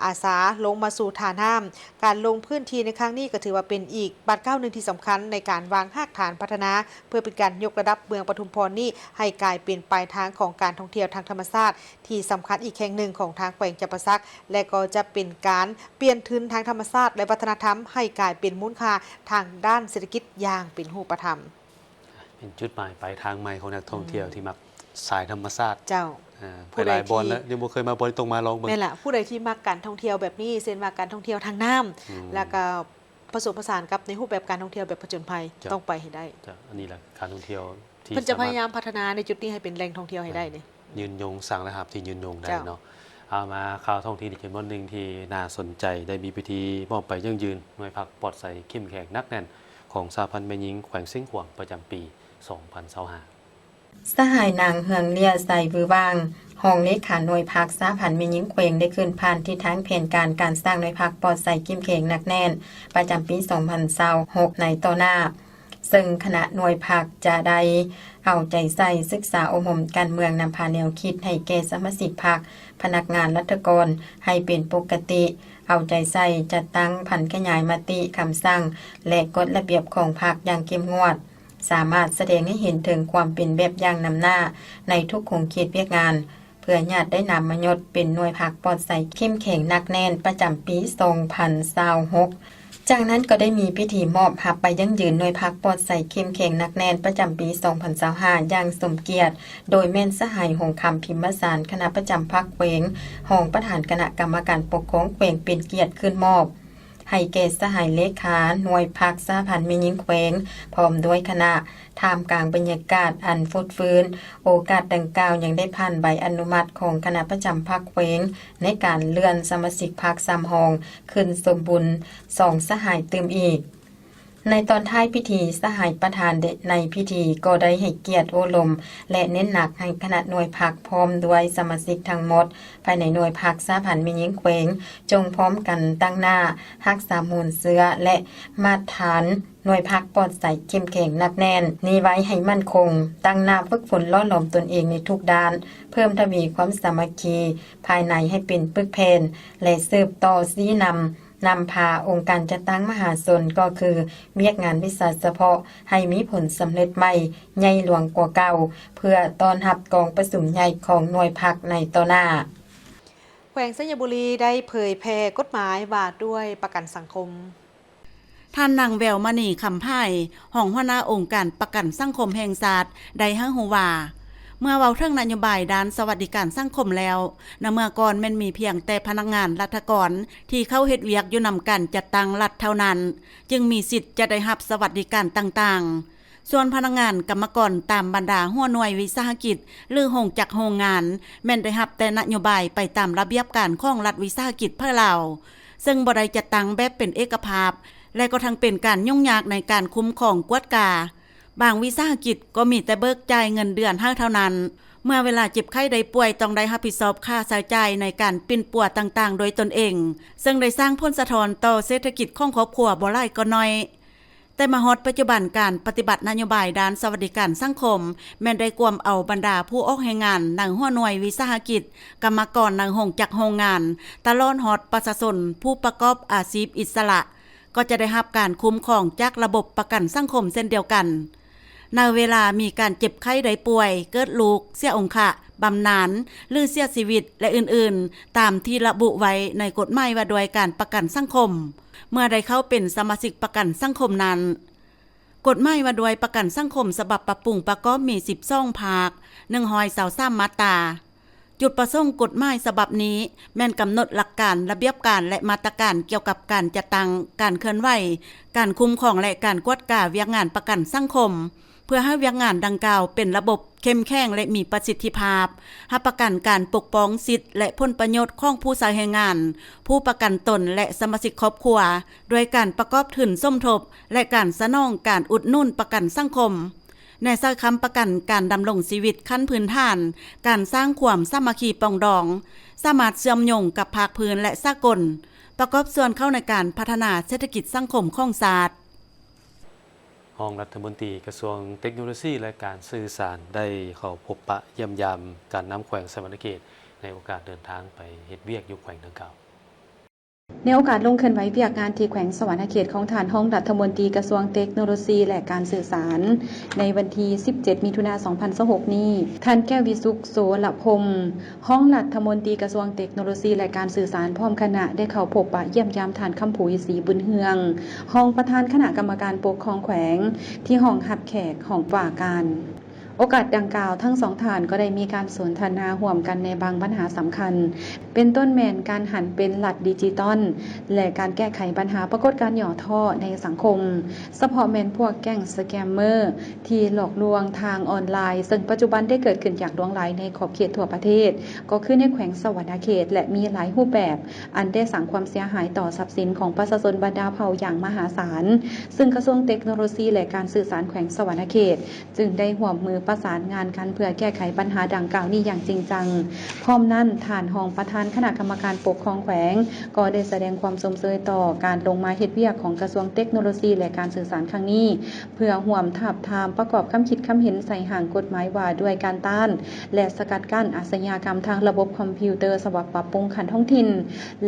S2: อาสาลงมาสู่ฐานน้ำการลงพื้นที่ในครั้งนี้ก็ถือว่าเป็นอีกบาทก้าวหนึ่งที่สำคัญในการวางรากฐานพัฒนาเพื่อเป็นการยกระดับเมืองปทุมพรนี้ให้กลายเป็นปลายทางของการท่องเที่ยวทางธรรมชาติที่สำคัญอีกแห่งหนึ่งของทางแขวงจำปาสักและก็จะเป็นการเปลี่ยนทุนทางธรรมชาติและวัฒนธรรมให้กลายเป็นมูลค่าทางด้านเศรษฐกิจอย่างเป็นรูปธรรม
S1: เป็นจุดหมายปลายทางใหม่ของนักท่องเที่ยวที่มักสายธรรมชาติ
S2: เจ้า
S1: ไปหลายบอลแล้วยังบ่เคยมาบอลตรงมาลองเบิ่ง
S2: นี่แหละผู้ใดที่มักการท่องเที่ยวแบบนี้เช่นว่าการท่องเที่ยวทางน้ำแล้วก็ผสมผสานกับในรูปแบบการท่องเที่ยวแบบผจญภัยต้องไปให้ได้
S1: อันนี้แหละการท่องเที่ยวที่
S2: เพิ่นจะพยายามพัฒนาในจุดนี้ให้เป็นแหล่งท่องเที่ยวให้ได้นี่
S1: ยืนยงสั่งระหับที่ยืนยงได้เนาะเอามาข่าวท่องเที่ยวอีกจำนวนหนึ่งที่น่าสนใจได้มีพิธีมอบไปยั่งยืนหน่วยพักปลอดใสเข้มแข็งนักแน่นของสหพันธ์แม่หญิงแขวงเส้นขวางประจำปี 2025
S7: สหายนางเฮืองเลียใส่บือว่างห้องเลขาหน่วยพักสหพันธ์แม่หญิงแขวงได้ขึ้นผ่านที่ทางแผนการสร้างหน่วยพักปลอดใสเข้มแข็งหนักแน่นประจำปี 2026 ในต่อหน้าซึ่งคณะหน่วยพักจะได้เอาใจใส่ศึกษาอบรมการเมืองนำพาแนวคิดให้แก่สมาชิกพรรคพนักงานรัฐกรให้เป็นปกติเอาใจใส่จัดตั้งผันขยายมติคำสั่งและกฎระเบียบของพรรคอย่างเข้มงวดสามารถแสดงให้เห็นถึงความเป็นแบบอย่างนำหน้าในทุกโครงเขตเวียกงานเพื่อญาติได้นำมายศเป็นหน่วยพักปลอดใสเข้มแข็งหนักแน่นประจำปี 2026 จากนั้นก็ได้มีพิธีมอบหับไปยั่งยืนหน่วยพักปลอดใสเข้มแข็งหนักแน่นประจำปี 2025 อย่างสมเกียรติโดยแม่นสหายหงคำพิมพ์สารคณะประจำพรรคแขวงรองประธานคณะกรรมการปกครองแขวงเป็นเกียรติขึ้นมอบให้แก่สหายเลขาหน่วยพักสหพันธ์แม่หญิงแขวงพร้อมด้วยคณะท่ามกลางบรรยากาศอันฟุดฟื้นโอกาสดังกล่าวยังได้ผ่านใบอนุมัติของคณะประจำพรรคแขวงในการเลื่อนสมาชิกพรรค3 ห้องขึ้นสมบูรณ์2 สหายเติมอีก ในตอนท้ายพิธีสหายประธานในพิธีก็ได้ให้เกียรติโอลมและเน้นหนักให้คณะหน่วยพักพร้อมด้วยสมาชิกทั้งหมดภายในหน่วยพักสหพันธ์แม่หญิงแขวงจงพร้อมกันตั้งหน้ารักษามูลเสื้อและมาตรฐานหน่วยพักปลอดใสเข้มแข็งหนักแน่นนี้ไว้ให้มั่นคงตั้งหน้าฝึกฝนล่อหลอมตนเองในทุกด้านเพิ่มทวีความสามัคคีภายในให้เป็นปึกเพนและสืบต่อชี้นำพาองค์การจัดตั้งมหาชนก็คือเวียกงานวิสาเฉพาะให้มีผลสำเร็จใหม่ใหญ่หลวงกว่าเก่าเพื่อต้อนรับกองประชุมใหญ่ของหน่วยพักในต่อหน้า
S2: แขวงสัญบุรีได้เผยแพร่กฎหมายว่าด้วยประกันสังคม
S8: ท่านนางแววมณีคำไพ่ห้องหัวหน้าองค์การประกันสังคมแห่งชาติได้ให้ฮู้ว่าเมื่อเว้าถึงนโยบายด้านสวัสดิการสังคมแล้วเมื่อก่อนแม่นมีเพียงแต่พนักงานรัฐกรที่เข้าเฮ็ดเวียกอยู่นำกันจัดตั้งรัฐเท่านั้นจึงมีสิทธิ์จะได้รับสวัสดิการต่างๆส่วนพนักงานกรรมกรตามบรรดาหัวหน่วยวิสาหกิจหรือโรงจักรโรงงานแม่นได้รับแต่นโยบายไปตามระเบียบการของรัฐวิสาหกิจเพื่อเราซึ่งบ่ได้จัดตั้งแบบเป็นเอกภาพและก็ทั้งเป็นการยุ่งยากในการคุ้มครองกวดกาบางวิสาหกิจก็มีแต่เบิกจ่ายเงินเดือนเท่านั้นเมื่อเวลาเจ็บไข้ได้ป่วยต้องได้รับผิดชอบค่าใช้จ่ายในการปิ่นปัวต่างๆโดยตนเองซึ่งได้สร้างผลสะท้อนต่อเศรษฐกิจของครอบครัวบ่หลายก็น้อยแต่มาฮอดปัจจุบันการปฏิบัตินโยบายด้านสวัสดิการสังคมแม้นได้กวมเอาบรรดาผู้ออกแรงงานในหัวหน่วยวิสาหกิจกรรมกรในโรงจักรโรงงานตลอดฮอดประชาชนผู้ประกอบอาชีพอิสระก็จะได้รับการคุ้มครองจากระบบประกันสังคมเช่นเดียวกันในเวลามีการเจ็บไข้ได้ป่วยเกิดลูกเสียองค์บำนาญหรือเสียชีวิตและอื่นๆตามที่ระบุไว้ในกฎหมายว่าด้วยการประกันสังคมเมื่อได้เข้าเป็นสมาชิกประกันสังคมนั้นกฎหมายว่าด้วยประกันสังคมฉบับปรับปรุงประกอบมี12ภาค123มาตราจุดประสงค์กฎหมายฉบับนี้แม่นกำหนดหลักการระเบียบการและมาตรการเกี่ยวกับการจัดตั้งการเคลื่อนไหวการคุ้มครองและการกวดกาเวียกงานประกันสังคมเพื่อให้เวียกงานดังกล่าวเป็นระบบเข้มแข็งและมีประสิทธิภาพรับประกันการปกป้องสิทธิและผลประโยชน์ของผู้ใช้แรงงานผู้ประกันตนและสมาชิกครอบครัวโดยการประกอบทุนสมทบและการสนองการอุดหนุนประกันสังคมในสายค้ำประกันการดำรงชีวิตขั้นพื้นฐานการสร้างความสามัคคีปรองดองสามารถเชื่อมโยงกับภาคพื้นและสากลประกอบส่วนเข้าในการพัฒนาเศรษฐกิจสังคมของชาติ
S1: ห้องรัฐมนตรีกระทรวงเทคโนโลยีและการสื่อสารได้เข้าพบปะเยี่ยมยามการนำแขวงสวรรณเขตในโอกาสเดินทางไปเฮ็ดเวียกอยู่แขวงดังกล่าว
S9: ในโอกาสลงเคลื่อนไหวเวียกงานที่แขวงสวรรณเขตของฐานห้องรัฐมนตรีกระทรวงเทคโนโลยีและการสื่อสารในวันที่17มิถุนายน2026นี้ท่านแก้ววิสุขโสระพงศ์ห้องรัฐมนตรีกระทรวงเทคโนโลยีและการสื่อสารพร้อมคณะได้เข้าพบปะเยี่ยมยามฐานคำผุยศรีบุญเฮืองห้องประธานคณะกรรมการปกครองแขวงที่ห้องหับแขกห้องว่าการโอกาสดังกล่าวทั้งสองฐานก็ได้มีการสนทนาร่วมกันในบางปัญหาสำคัญเป็นต้นแมนการหันเป็นหลัดดิจิตอลและการแก้ไขปัญหาปรากฏการณ์หย่อท่อในสังคมเฉพาะแมนพวกแก๊งสแกมเมอร์ที่หลอกลวงทางออนไลน์ซึ่งปัจจุบันได้เกิดขึ้นอย่างหลวงหลายในขอบเขตทั่วประเทศก็คือในแขวงสวรรณเขตและมีหลายรูปแบบอันได้สร้างความเสียหายต่อทรัพย์สินของประชาชนบรรดาเผ่าอย่างมหาศาลซึ่งกระทรวงเทคโนโลยีและการสื่อสารแขวงสวรรณเขตจึงได้ร่วมมือประสานงานกันเพื่อแก้ไขปัญหาดังกล่าวนี้อย่างจริงจังพร้อมนั้นฐานห้องประธานคณะกรรมการปกครองแขวงก็ได้แสดงความสมเสยต่อการลงมาเฮ็ดเวียกของกระทรวงเทคโนโลยีและการสื่อสารครั้งนี้เพื่อร่วมทาบทามประกอบคำคิดคำเห็นใส่ห่างกฎหมายว่าด้วยการต้านและสกัดกั้นอาชญากรรมทางระบบคอมพิวเตอร์ฉบับปรับปรุงขันท้องถิ่น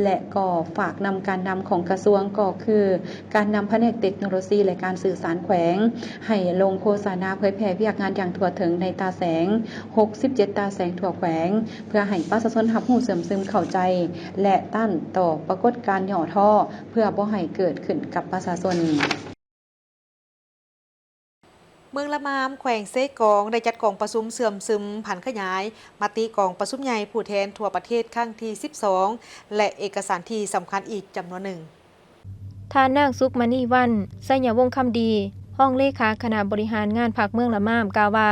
S9: และก็ฝากนำการนำของกระทรวงก็คือการนำแผนกเทคโนโลยีและการสื่อสารแขวงให้ลงโฆษณาเผยแพร่เวียกงานอย่างทั่วถึงในตาแสง67ตาแสงทั่วแขวงเพื่อให้ประชาชนรับรู้เสริมซึมเข้าใจและต้านต่อปรากฏการณ์หย่อท่อเพื่อบ่ให้เกิดขึ้นกับประชาชน
S2: เมืองละมามแขวงเซกองได้จัดกองประชุมเสื่อมซึมผันขยายมติกองประชุมใหญ่ผู้แทนทั่วประเทศครั้งที่12และเอกสารที่สำคัญอีกจำนวนหนึ่ง
S10: ท่านนางสุขมณีวันไสยวงศ์คำดีห้องเลขาคณะบริหารงานภาคเมืองละมามกล่าวว่า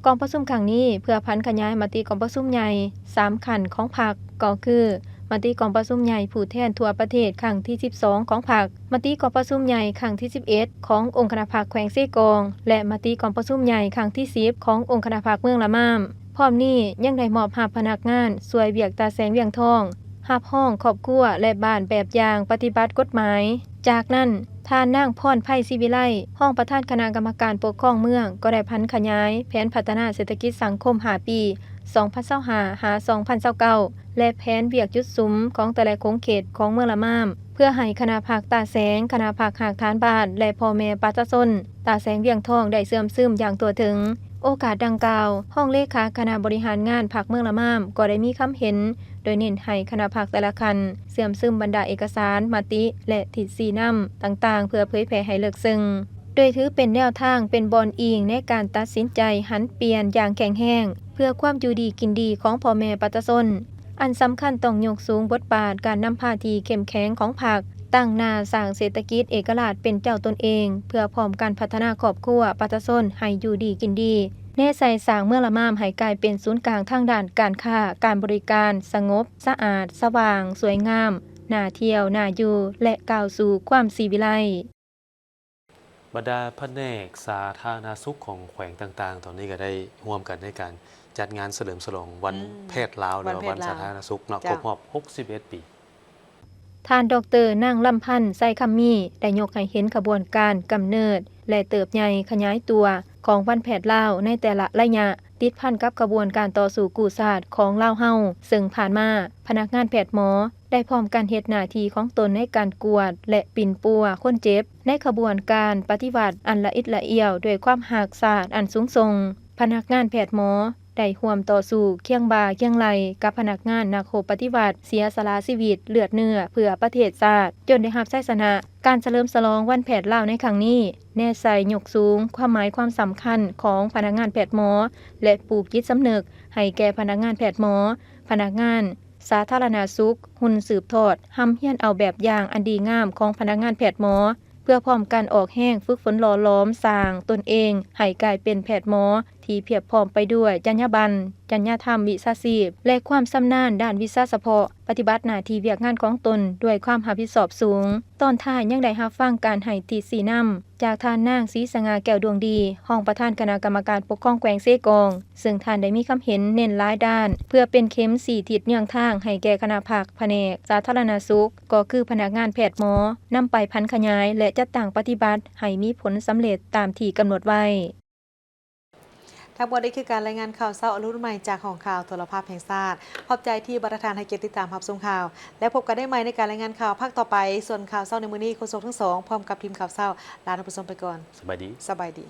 S10: กองประชุมครั้งนี้เพื่อพันขยายมติกองประชุมใหญ่3ขั้นของพรรคก็คือ มติกองประชุมใหญ่ผู้แทนทั่วประเทศครั้งที่ 12 ของพรรคมติกองประชุมใหญ่ครั้งที่ 11 ขององค์คณะพรรคแขวงเซกองและมติกองประชุมใหญ่ครั้งที่ 10 ขององค์คณะพรรคเมืองละม่ามพร้อมนี้ยังได้มอบให้พนักงานช่วยเวียกตาแสงเวียงทองรับห้องครอบครัวและบ้านแบบอย่างปฏิบัติกฎหมายจากนั้นท่านนางพรไพศรีวิไลห้องประธานคณะกรรมการปกครองเมืองก็ได้พันขยายแผนพัฒนาเศรษฐกิจสังคม5 ปี 2025 หา 2029 และแผนเวียกจุดสุมของแต่ละโครงเขตของเมืองละม่ามเพื่อให้คณะภาคตาแสงคณะภาคหากฐานบ้านและพ่อแม่ประชาชนตาแสงเวียงทองได้เสื่อมซึมอย่างตัวถึงโอกาสดังกล่าวห้องเลขาคณะบริหารงานภาคเมืองละม่ามก็ได้มีคำเห็นโดยเน้นให้คณะภาคแต่ละคันเสื่อมซึมบรรดาเอกสารมติและทิศสีนำต่างๆเพื่อเผยแพร่ให้เลิกซึ่งโดยถือเป็นแนวทางเป็นบอนอิงในการตัดสินใจหันเปลี่ยนอย่างแข็งแรงเพื่อความอยู่ดีกินดีของพ่อแม่ประชาชนอันสำคัญต้องยกสูงบทบาทการนำพาทีเข้มแข็งของภาคตั้งหน้าสร้างเศรษฐกิจเอกราชเป็นเจ้าตนเองเพื่อพร้อมการพัฒนาครอบครัวประชาชนให้อยู่ดีกินดีแน่ใส่สร้างเมืองละม่ามให้กลายเป็นศูนย์กลางทางด้านการค้าการบริการสงบสะอาดสว่างสวยงามน่าเที่ยวน่าอยู่และก้าวสู่ความสีวิไล
S1: บรรดาแผนกสาธารณสุขของแขวงต่างๆ ตอนนี้ก็ได้ร่วมกันในการจัดงานเฉลิมฉลองวันแพทย์ลาวหรือว่าวันสาธารณสุขเนาะครบรอบ61 ปี
S10: ท่านดร.นางลำพันธ์ไซคัมมี่ได้ยกให้เห็นขบวนการกำเนิดและเติบใหญ่ขยายตัวของวันแพทย์ลาวในแต่ละระยะติดพันกับกระบวนการต่อสู้กู้ชาติของลาวเฮาซึ่งผ่านมาพนักงานแพทย์หมอได้พร้อมกันเฮ็ดหน้าที่ของตนในการกวดและปิ่นปัวคนเจ็บในขบวนการปฏิบัติอันละอิดละเอียวด้วยความหักศาสตร์อันสูงส่งพนักงานแพทย์หมอได้ร่วมต่อสู้เคียงบ่าเคียงไหลกับพนักงานนักโหปฏิบัติเสียสละชีวิตเลือดเนื้อเพื่อประเทศชาติจนได้รับชัยชนะการเฉลิมฉลองวันแพทย์ลาวในครั้งนี้แน่ใส่ยกสูงความหมายความสำคัญของพนักงานแพทย์หมอและปลูกจิตสำนึกให้แก่พนักงานแพทย์หมอพนักงานสาธารณสุขหุ่นสืบทอดห้ำเฮียนเอาแบบอย่างอันดีงามของพนักงานแพทย์หมอเพื่อพร้อมการออกแห้งฝึกฝนหล่อล้อมสร้างตนเองให้กลายเป็นแพทย์หมอที่เพียบพร้อมไปด้วยจรรยาบรรณจรรยธรรมวิชาชีพและความชำนาญด้านวิชาเฉพาะปฏิบัติหน้าที่เวียกงานของตนด้วยความรับผิดชอบสูงตอนท้ายยังได้รับฟังการให้ติสีนำจากท่านนางศรีสง่าแก้วดวงดีห้องประธานคณะกรรมการปกครองแขวงเซกองซึ่งท่านได้มีคำเห็นเน้นหลายด้านเพื่อเป็นเข็ม4ทิศเนื่องทางให้แก่คณะภาคแผนกสาธารณสุขก็คือพนักงานแพทย์หมอนำไปพันขยายและจัดตั้งปฏิบัติให้มีผลสำเร็จตามที่กำหนดไว้ทั้งหมดนี้คือการรายงานข่าวเช้าอรุณใหม่จากห้องข่าวโทรภาพแห่งชาติขอบใจที่บรรทานให้เกียรติติดตามรับชมข่าวและพบกันได้ใหม่ในการรายงานข่าวภาคต่อไปส่วนข่าวเช้าในมื้อนี้โฆษกทั้งสองพร้อมกับทีมข่าวเช้าลาท่านผู้ชมไปก่อนสบายดี